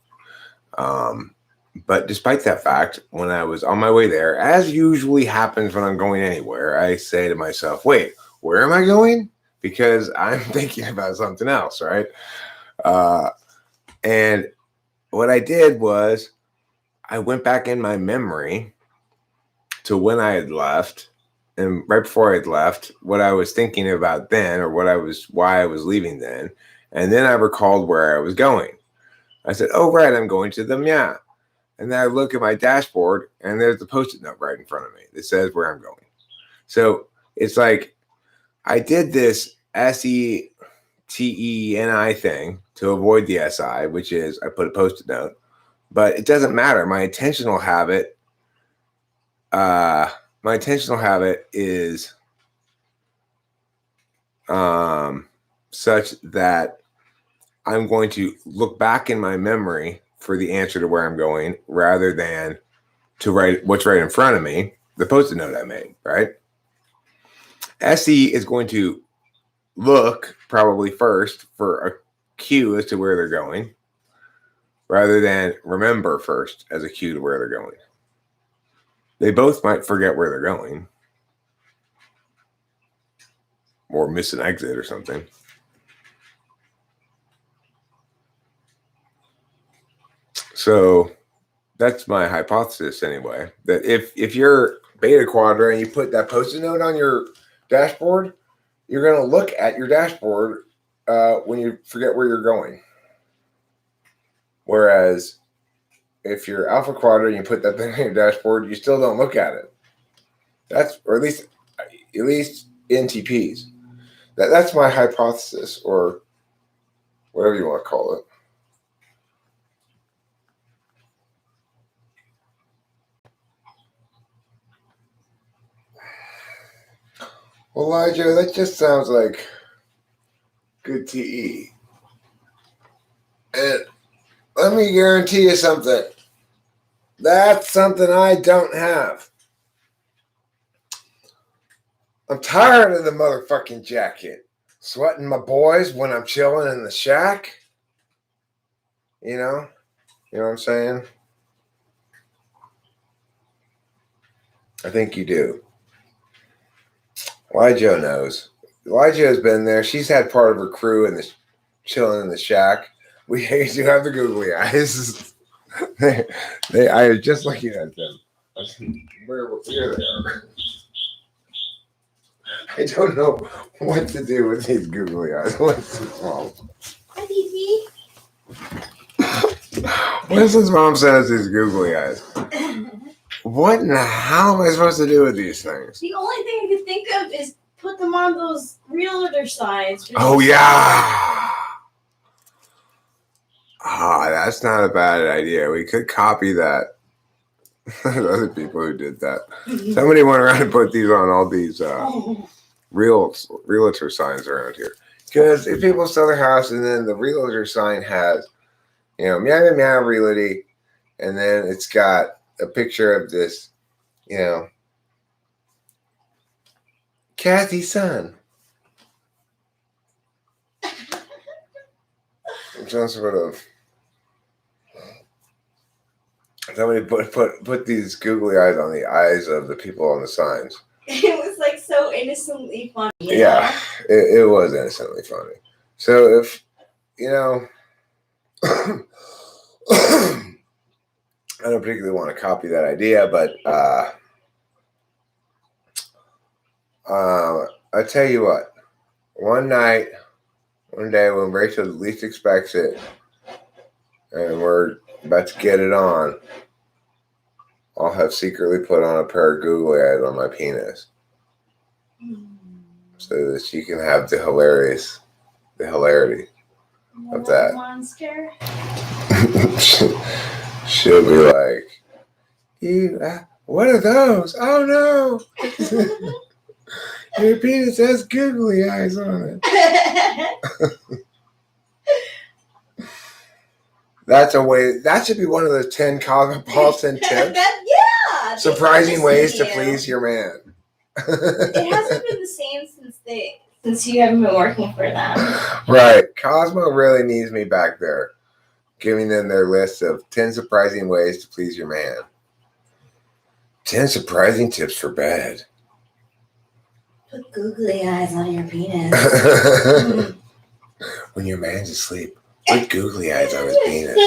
But despite that fact, when I was on my way there, as usually happens when I'm going anywhere, I say to myself, wait, where am I going? Because I'm thinking about something else, right? And what I did was I went back in my memory to when I had left, and right before I had left, what I was thinking about then, or why I was leaving then, and then I recalled where I was going. I said, "Oh, right, I'm going to the Mya." And then I look at my dashboard and there's the Post-it note right in front of me that says where I'm going. So it's like I did this SETENI thing to avoid the SI, which is I put a Post-it note, but it doesn't matter. My intentional habit is such that I'm going to look back in my memory for the answer to where I'm going rather than to write what's right in front of me, the Post-it note I made, right? SE is going to look probably first for a cue as to where they're going rather than remember first as a cue to where they're going. They both might forget where they're going or miss an exit or something. So that's my hypothesis anyway, that if you're beta quadrant and you put that Post-it note on your dashboard, you're going to look at your dashboard when you forget where you're going. Whereas if you're alpha quadrant and you put that thing on your dashboard, you still don't look at it. That's, or at least ENTPs. That's my hypothesis, or whatever you want to call it. Well, Elijah, that just sounds like good TE. And let me guarantee you something. That's something I don't have. I'm tired of the motherfucking jacket. Sweating my boys when I'm chilling in the shack. You know what I'm saying? I think you do. Elijah knows. Elijah has been there. She's had part of her crew in the chilling in the shack. We do have the googly eyes. I was just looking at them. Where they are. I don't know what to do with these googly eyes. What's his mom? Hi, Fifi. What's his mom says these googly eyes? What in the hell am I supposed to do with these things? The only thing I could think of is put them on those realtor signs. Oh, yeah. That's not a bad idea. We could copy that. There's other people who did that. Somebody went around and put these on all these realtor signs around here. Because if people sell their house and then the realtor sign has, meow, meow, meow, realty, and then it's got a picture of this, Kathy's son. Some sort of. Somebody put these googly eyes on the eyes of the people on the signs. It was like so innocently funny. Yeah, it was innocently funny. So if, I don't particularly want to copy that idea, but I tell you what, one day when Rachel least expects it, and we're about to get it on, I'll have secretly put on a pair of googly eyes on my penis, so that she can have the hilarity of that. Monster. She'll be like, what are those? Oh no! Your penis has googly eyes on it. That's a way. That should be one of the 10 cosmopolitan tips. Yeah. Surprising ways to please your man. It hasn't been the same since you haven't been working for them. Right. Cosmo really needs me back there, giving them their list of 10 surprising ways to please your man. 10 surprising tips for bed. Put googly eyes on your penis. When your man's asleep, put googly eyes on his penis.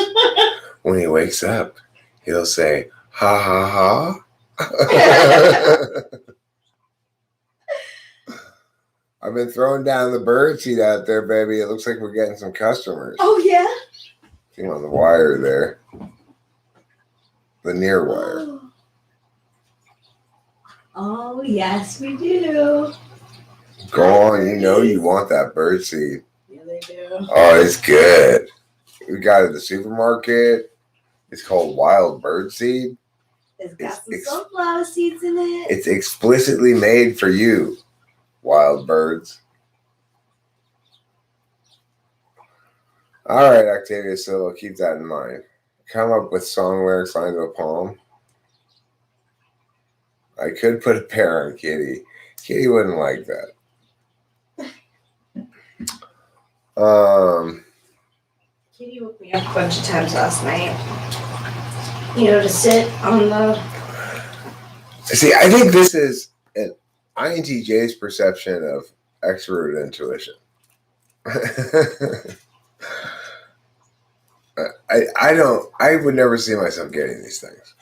When he wakes up, he'll say, ha ha ha. I've been throwing down the bird seed out there, baby. It looks like we're getting some customers. Oh, yeah? See on the wire there. The near wire. Oh, yes, we do. Go on, you know you want that bird seed. Yeah, they do. Oh, it's good. We got it at the supermarket. It's called wild bird seed. It's got some sunflower seeds in it. It's explicitly made for you, wild birds. All right, Octavia Solo, keep that in mind. Come up with song lyrics lines of a poem. I could put a pair on Kitty. Kitty wouldn't like that. Kitty woke me up a bunch of times last night. You know, to sit on the. See, I think this is an INTJ's perception of extrovert intuition. I would never see myself getting these things.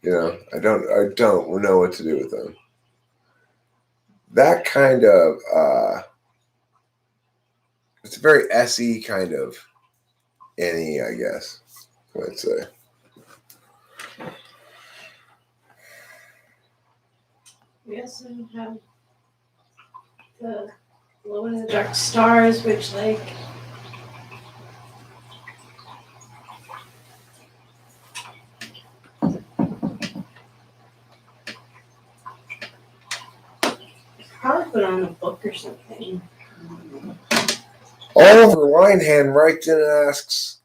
You know, I don't know what to do with them. That kind of it's a very SE kind of NE, I guess. Let's say. We also have the glow in the dark stars, which like. Probably put on a book or something. Oliver Winehand writes in and asks,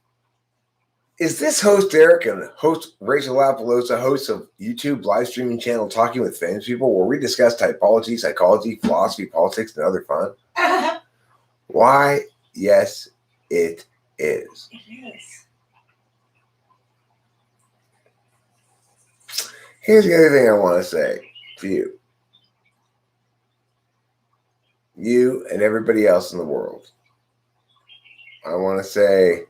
is this host Eric and host Rachel Lapalosa, hosts of YouTube live streaming channel Talking with Famous People, where we discuss typology, psychology, philosophy, politics, and other fun? Why, yes, it is. It is. Here's the other thing I want to say to you. You and everybody else in the world. I want to say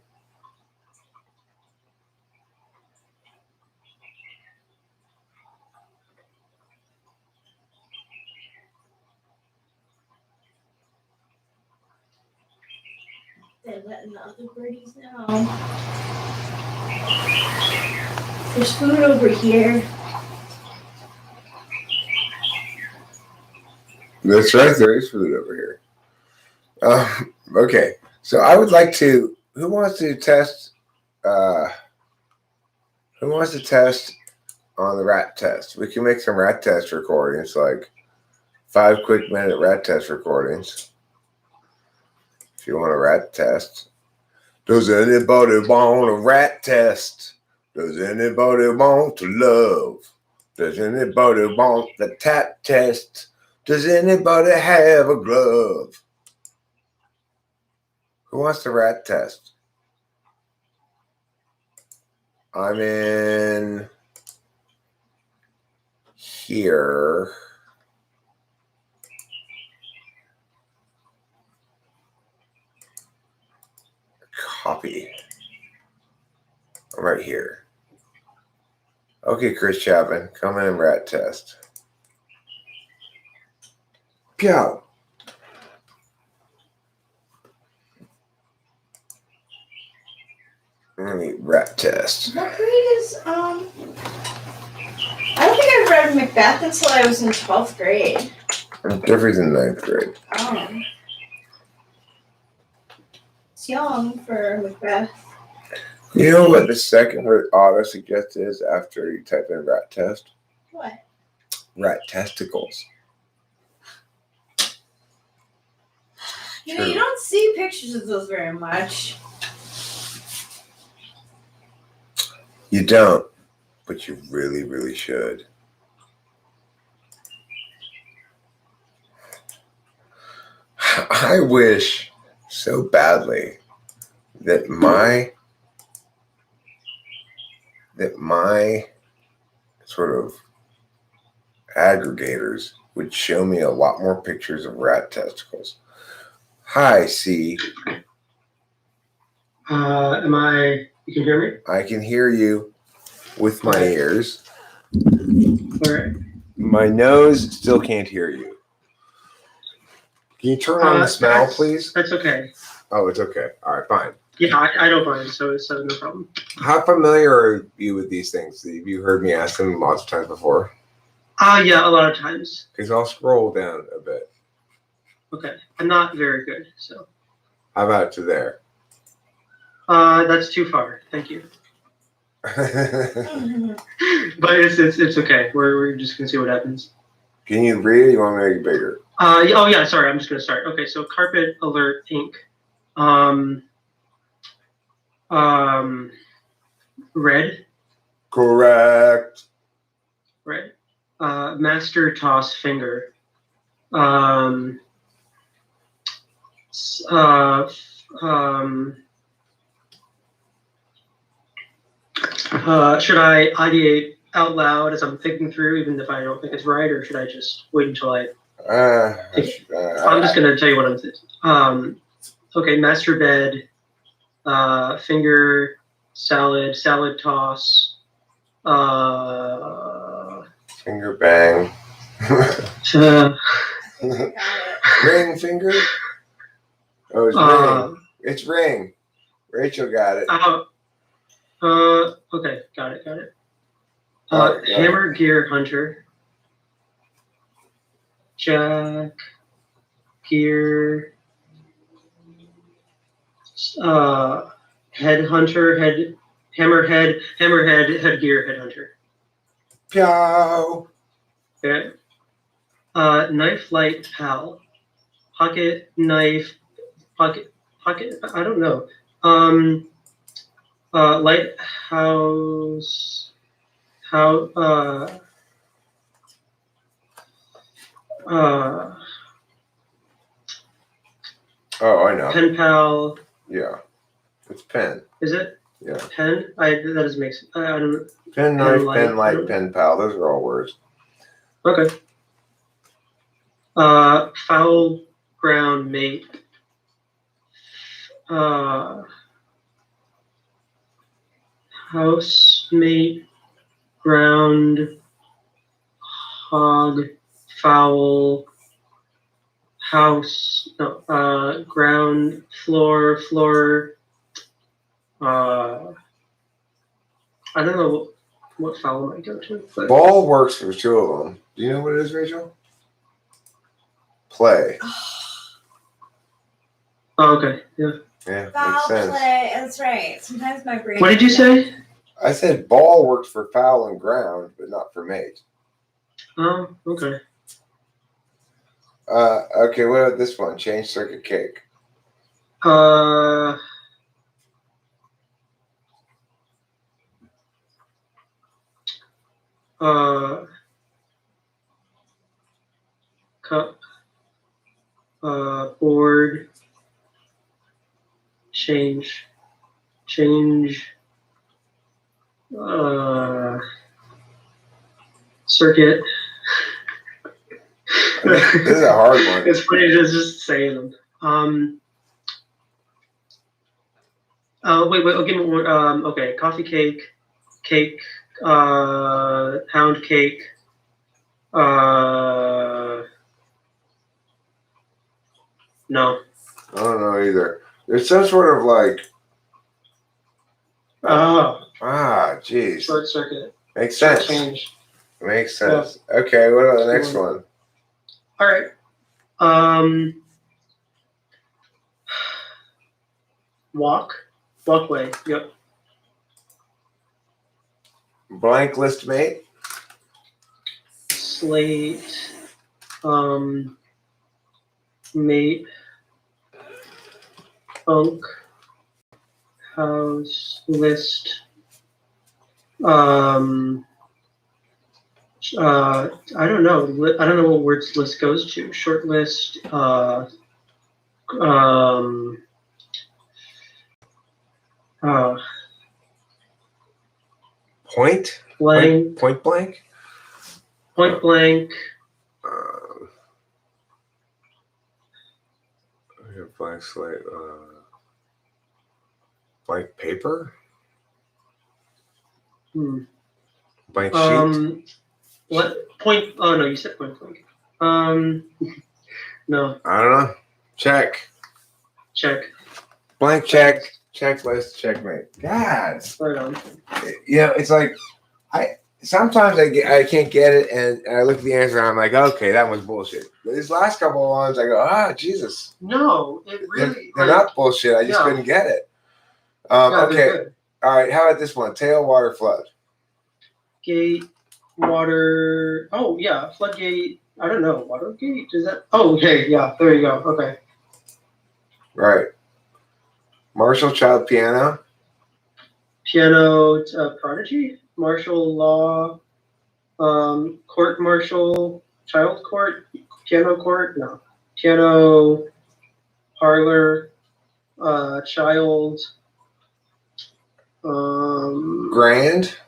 They're letting the other birdies know. There's food over here. that's right, there is food over here. Okay, so I would like to. Who wants to test? Who wants to test on the rat test? We can make some rat test recordings, like 5 quick minute rat test recordings. If you want a rat test. Does anybody want a rat test? Does anybody want to love? Does anybody want the tap test? Does anybody have a glove? Who wants the rat test? I'm in here. Copy. I'm right here. Okay, Chris Chapman, come in and rat test. Pew. Let me rat test. What grade is I don't think I read Macbeth until I was in 12th grade. Jeffrey's in 9th grade. Oh. It's young for Macbeth. You know what the second word auto suggest is after you type in rat test? What? Rat testicles. You know, you don't see pictures of those very much. You don't, but you really, really should. I wish so badly that my sort of aggregators would show me a lot more pictures of rat testicles. Hi, C. You can hear me? I can hear you with my ears. All right. My nose still can't hear you. Can you turn on the smell, please? That's okay. Oh, it's okay. All right, fine. Yeah, I don't mind, so no problem. How familiar are you with these things? Have you heard me ask them lots of times before? Yeah, a lot of times. Because I'll scroll down a bit. Okay, I'm not very good, so. How about to there? That's too far. Thank you. But it's okay. We're just gonna see what happens. Can you read it? You want me to make it bigger? Oh yeah, sorry. I'm just gonna start. Okay, so carpet alert ink. Red. Correct. Red. Master toss finger. Should I ideate out loud as I'm thinking through, even if I don't think it's right, or should I just wait until I? I'm just gonna tell you what I'm thinking. Okay, master bed, finger, salad toss, Finger bang. Ring finger. Oh, it's ring. It's ring. Rachel got it. Okay, got it. Yeah. Hammer gear hunter. Jack gear. Head hunter. Hammerhead. Headgear. Headhunter. Pew. Okay. Knife light pal. Pocket knife. Pocket. I don't know. Lighthouse. How. Oh, I know. Pen pal. Yeah. It's pen. Is it? Yeah. Pen? That doesn't make sense. I don't know. Pen knife, pen light, pen pal. Those are all words. Okay. Foul ground mate. Housemate. Ground. Hog. Foul. House. No. Ground. Floor. I don't know what foul might go to. But. Ball works for two of them. Do you know what it is, Rachel? Play. Oh, okay. Yeah. Yeah, Foul makes sense. play. That's right. Sometimes my brain. What did you say? I said ball works for foul and ground, but not for mate. Oh, okay. Okay, what about this one? Change circuit cake. Cup. Board. Change. Circuit. This is a hard one. It's funny just saying them. Wait. I'll give me one. Okay. Coffee cake. Pound cake. No. I don't know either. There's some sort of like. Geez. Short circuit. Makes sense. Change. Makes sense. Yeah. Okay, what about the next one? All right. Walkway. Yep. Blank list mate. Slate. Mate. Bunk. House. List. I don't know. I don't know what words list goes to. Short list. Point blank. Point blank. Point blank. Blank slate. Blank paper. Blank sheet. What point? Oh no, you said point blank. No. I don't know. Check. Check. Blank check. Checklist, checkmate. God. Right on. You know, it's like sometimes I can't get it, and I look at the answer and I'm like, okay, that one's bullshit. But these last couple of ones, I go, Jesus. No, it really. They're not bullshit. I just couldn't get it. They're Okay. good. All right. How about this one? Tail, water, flood. Gate, water. Oh yeah, floodgate. I don't know. Watergate. Is that? Oh, okay. Yeah. There you go. Okay. Right. Marshall, child, piano. Piano, prodigy. Martial law. Court martial. Child court. Piano court. No. Piano. Parlor. Child. Grand.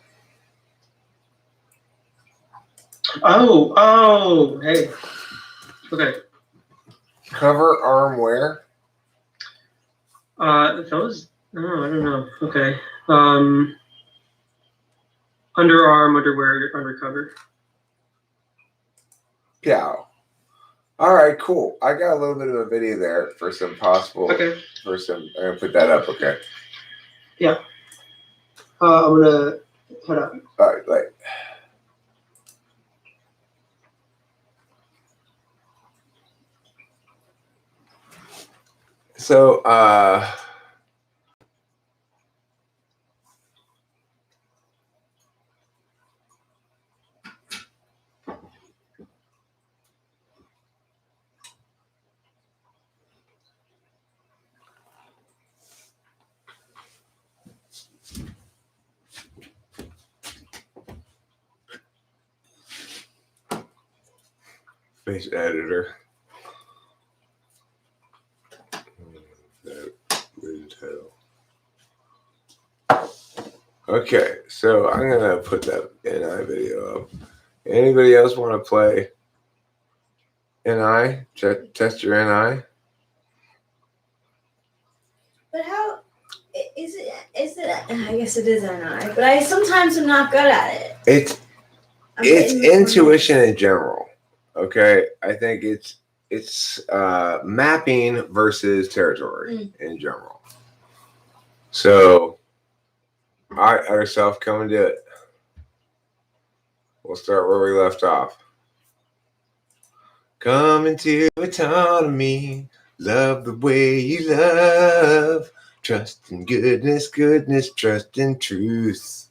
Oh, hey. Okay. Cover, arm, wear. Those. Oh, I don't know. Okay. Underarm, underwear, undercover. Yeah. All right, cool. I got a little bit of a video there for some possible. Okay. For some, I'm gonna put that up. Okay. Yeah. I'm gonna hold on. All right, like. So, face editor. Okay, so I'm gonna put that NI video up. Anybody else want to play NI? Test your NI. But how is it? Is it? I guess it is NI, but I sometimes am not good at it. It's intuition in general. Okay, I think it's mapping versus territory in general. So, all right, ourselves, come and do it. We'll start where we left off. Come into autonomy, love the way you love, trust in goodness, trust in truth.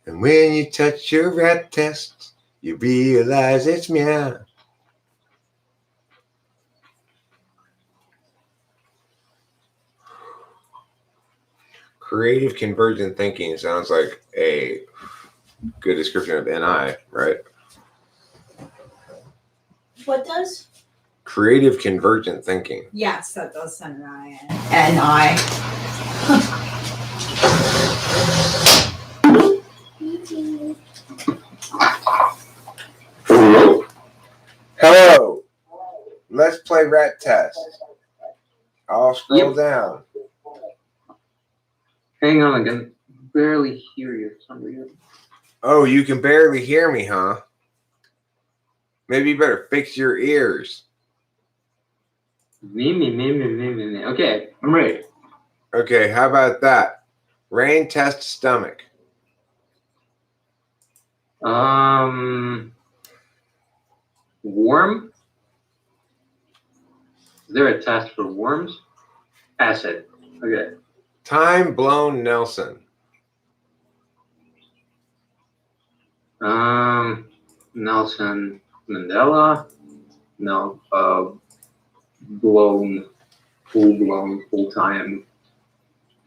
And when you touch your rat test, you realize it's meow. Creative convergent thinking sounds like a good description of NI, right? What does? Creative convergent thinking. Yes, that does sound NI. NI. Hello. Let's play rat test. I'll scroll down. Hang on, I can barely hear you for some reason. Oh, you can barely hear me, huh? Maybe you better fix your ears. Me. Okay, I'm ready. Okay, how about that? Rain test stomach. Worm? Is there a test for worms? Acid. Okay. Time blown Nelson. Nelson Mandela. No. Full time.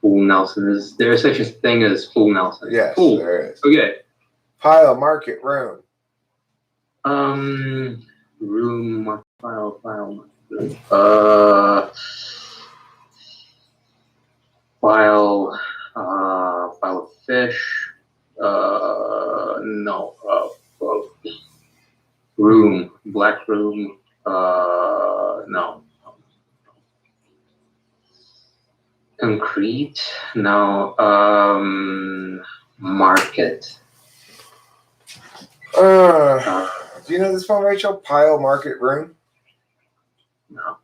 Full Nelson. Is there such a thing as full Nelson? Yes, Full. there is. Okay. Pile, market, room. Room. File. File of fish. No. Room. Black room. No. Concrete. No. Market. Do you know this one, Rachel? Pile, market, room. No.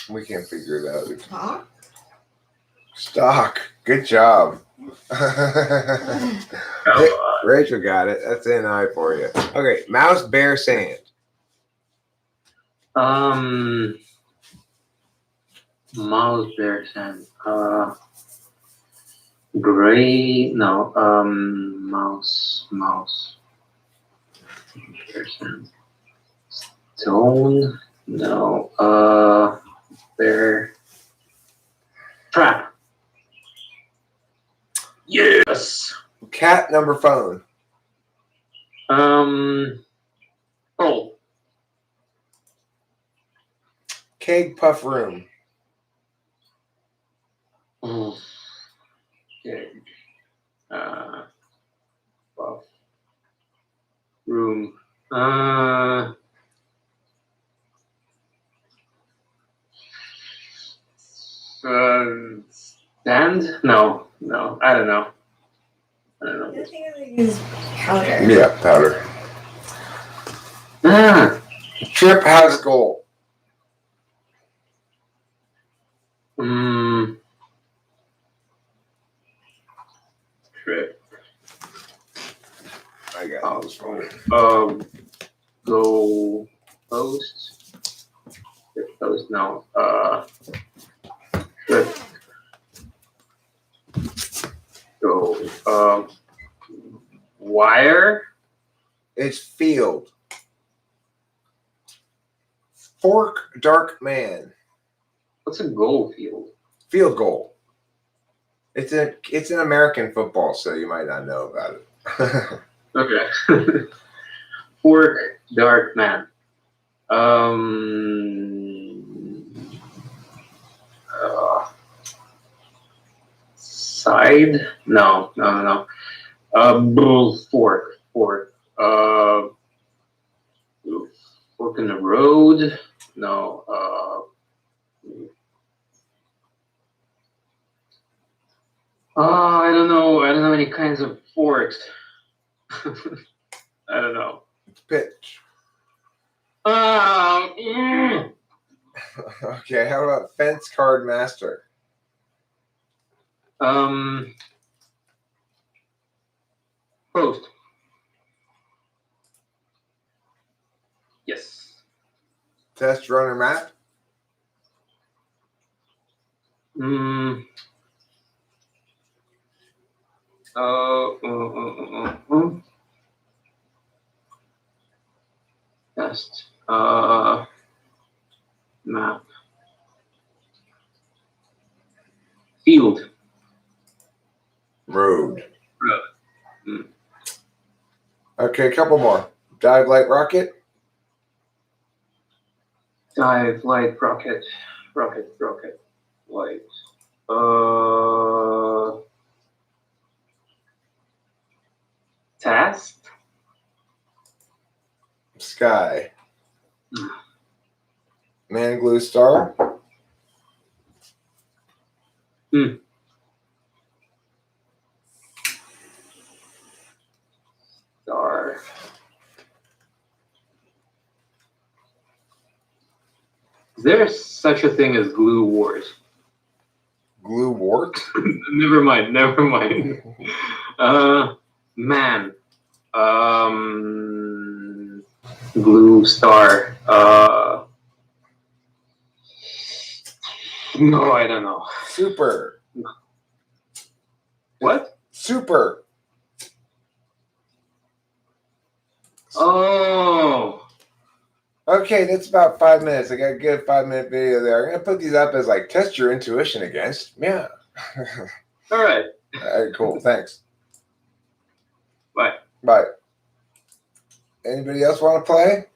We can figure it out. Huh? Stock. Good job. Oh, Rachel got it. That's an eye for you. Okay, mouse, bear, sand. Mouse, bear, sand. Gray. No. Mouse. Bear, sand. Stone. No. Bear. Trap. Yes. Cat, number, phone. Oh. Keg, puff, room. Okay. Buff. Room. Stand? No. I don't know. I think it's powder. Yeah, powder. Ah. Trip, house, goal. Trip. I got this one. Go post. Trip post. No. Trip. Go. Wire. It's field. Fork, dark man. What's a goal field? Field goal. It's an American football, so you might not know about it. Okay. Fork, dark man. Side? No. Fork. Fork in the road? No. I don't know. I don't know any kinds of forks. I don't know. Pitch. Yeah. Okay, how about fence, card, master? Post. Yes. Test, runner, map. Test. Map. Field. Road. Mm. Okay, a couple more. Dive, light, rocket. Dive, light, rocket. Light. Task. Sky. Man, glue, star. Star. Is there such a thing as glue wars? Glue, wart. Never mind. Man. Glue star. No, I don't know. Super. What? Super. Oh. Okay, that's about 5 minutes. I got a good 5-minute video there. I'm gonna put these up as like test your intuition against. Yeah. All right. All right, cool. Thanks. Bye. Bye. Anybody else want to play?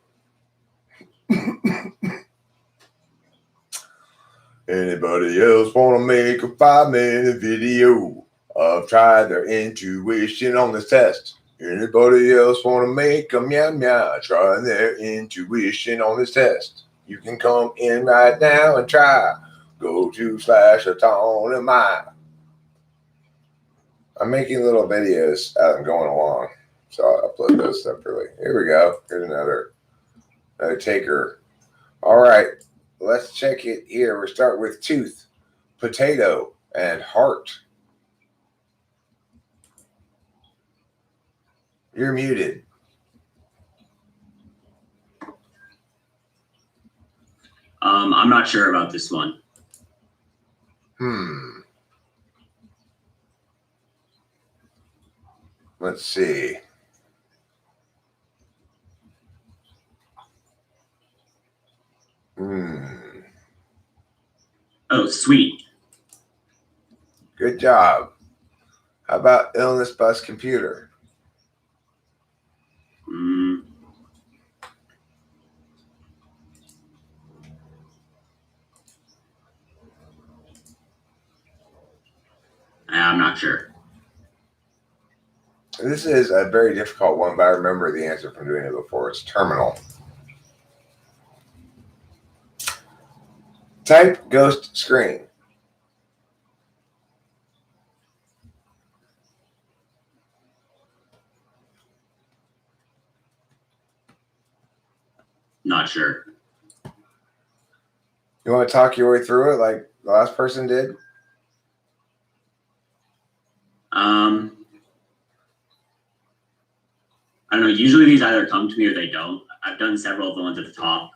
Anybody else want to make a 5-minute video of try their intuition on this test? Anybody else want to make a meow try their intuition on this test? You can come in right now and try. Go to /Autonomy. I'm making little videos as I'm going along, so I'll upload those separately. Here we go. Here's another taker. All right, let's check it here. We'll start with tooth, potato, and heart. You're muted. I'm not sure about this one. Let's see. Oh, sweet. Good job. How about illness bus computer? I'm not sure. This is a very difficult one, but I remember the answer from doing it before. It's terminal. Type ghost screen. Not sure. You want to talk your way through it like the last person did? I don't know. Usually these either come to me or they don't. I've done several of the ones at the top.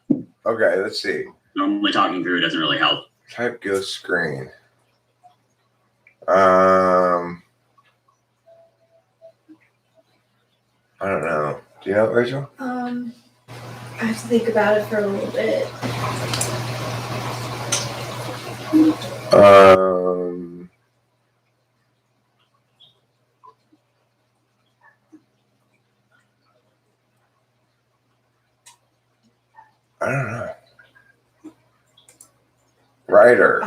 Okay, let's see. Normally talking through it doesn't really help. Type ghost screen. I don't know. Do you know, Rachel? I have to think about it for a little bit. I don't know. Writer.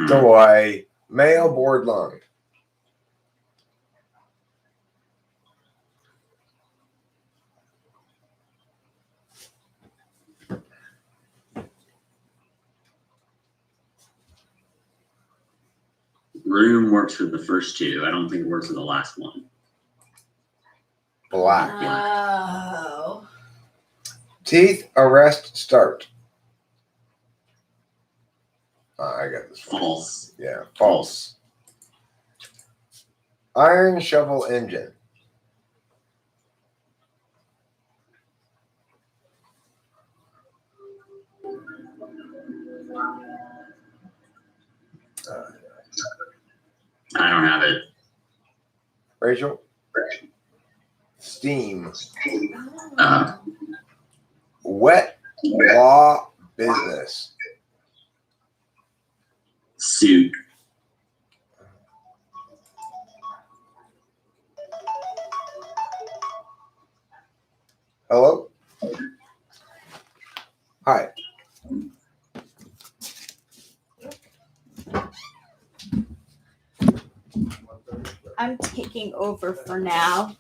Toy. Male board lung. Room works for the first two. I don't think it works for the last one. Black. Oh. Teeth arrest start. I got this one. False. Yeah, false. Iron shovel engine. I don't have it. Rachel? Steam. Wet law business. Suit. Hello? Hi. I'm taking over for now.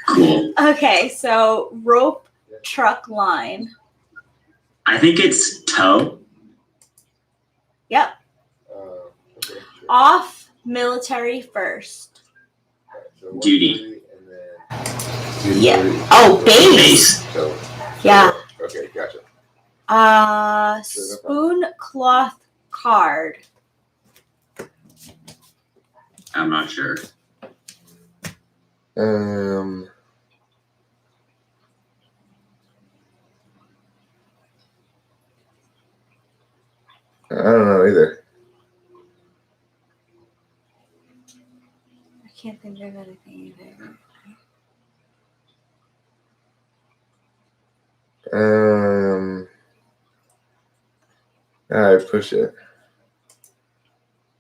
Cool. Okay, so rope truck line. I think it's toe. Yep. Off military first. Duty. Yep. Oh, base. So, Yeah. Okay, gotcha. Spoon cloth card. I'm not sure. I don't know either. I can't think of anything either. I push it.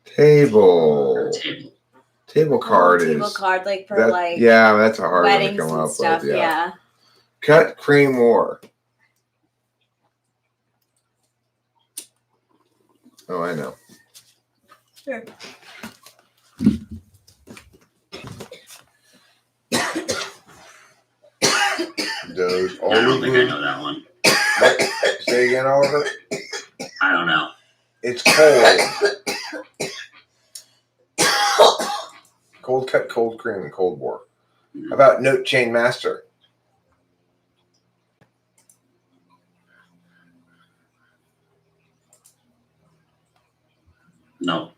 Table. Table card table is. card, like for That, like yeah, that's a hard one to weddings come and up stuff. with. Yeah. Cut cream war. Oh, I know. Sure. Those I don't think I know that one. Say again, Oliver. I don't know. It's cold. Cold cut, cold cream, and cold war. How about note chain master? No.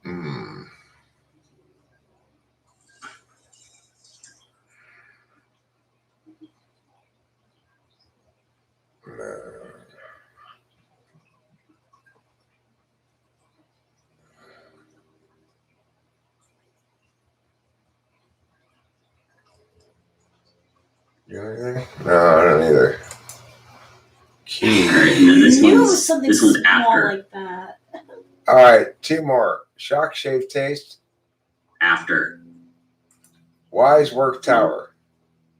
Hmm. No. You know anything? No, I don't either. Key. All right, and then this I knew it one's was something this one's small after. like that. All right, two more. Shock shave taste. After Wise work tower.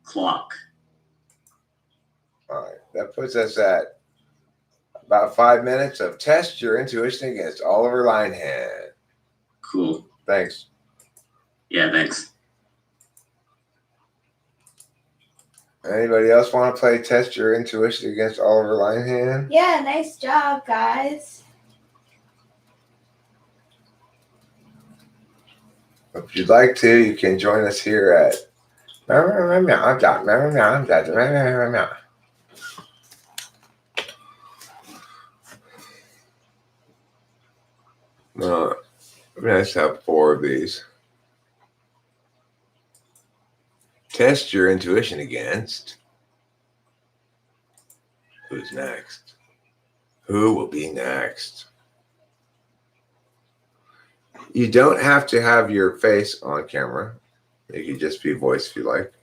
clock. All right, that puts us at about 5 minutes of test your intuition against Oliver Linehan. Cool. Thanks. Yeah, thanks. Anybody else want to play test your intuition against Oliver Linehan? Yeah, nice job, guys. If you'd like to, you can join us here at no, it'd be nice to have 4 of these. Test your intuition against. Who's next? Who will be next? You don't have to have your face on camera. It could just be voice if you like.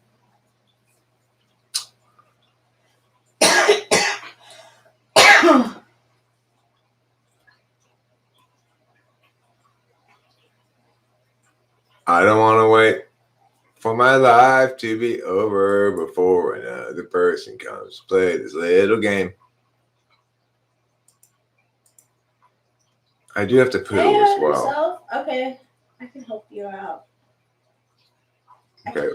I don't want to wait for my life to be over before another person comes to play this little game. I do have to poo as well. Yourself? Okay, I can help you out. Okay.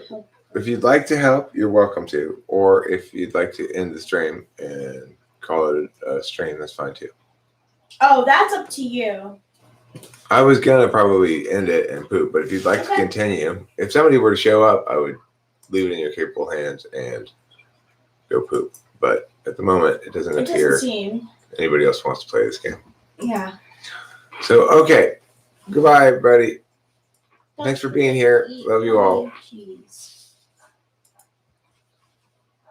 If you'd like to help, you're welcome to. Or if you'd like to end the stream and call it a stream, that's fine too. Oh, that's up to you. I was gonna probably end it and poop, but if you'd like to continue, if somebody were to show up, I would leave it in your capable hands and go poop. But at the moment, it doesn't appear anybody else wants to play this game. Yeah. So, okay. Goodbye, everybody. Thanks for being here. Love you all. Jeez.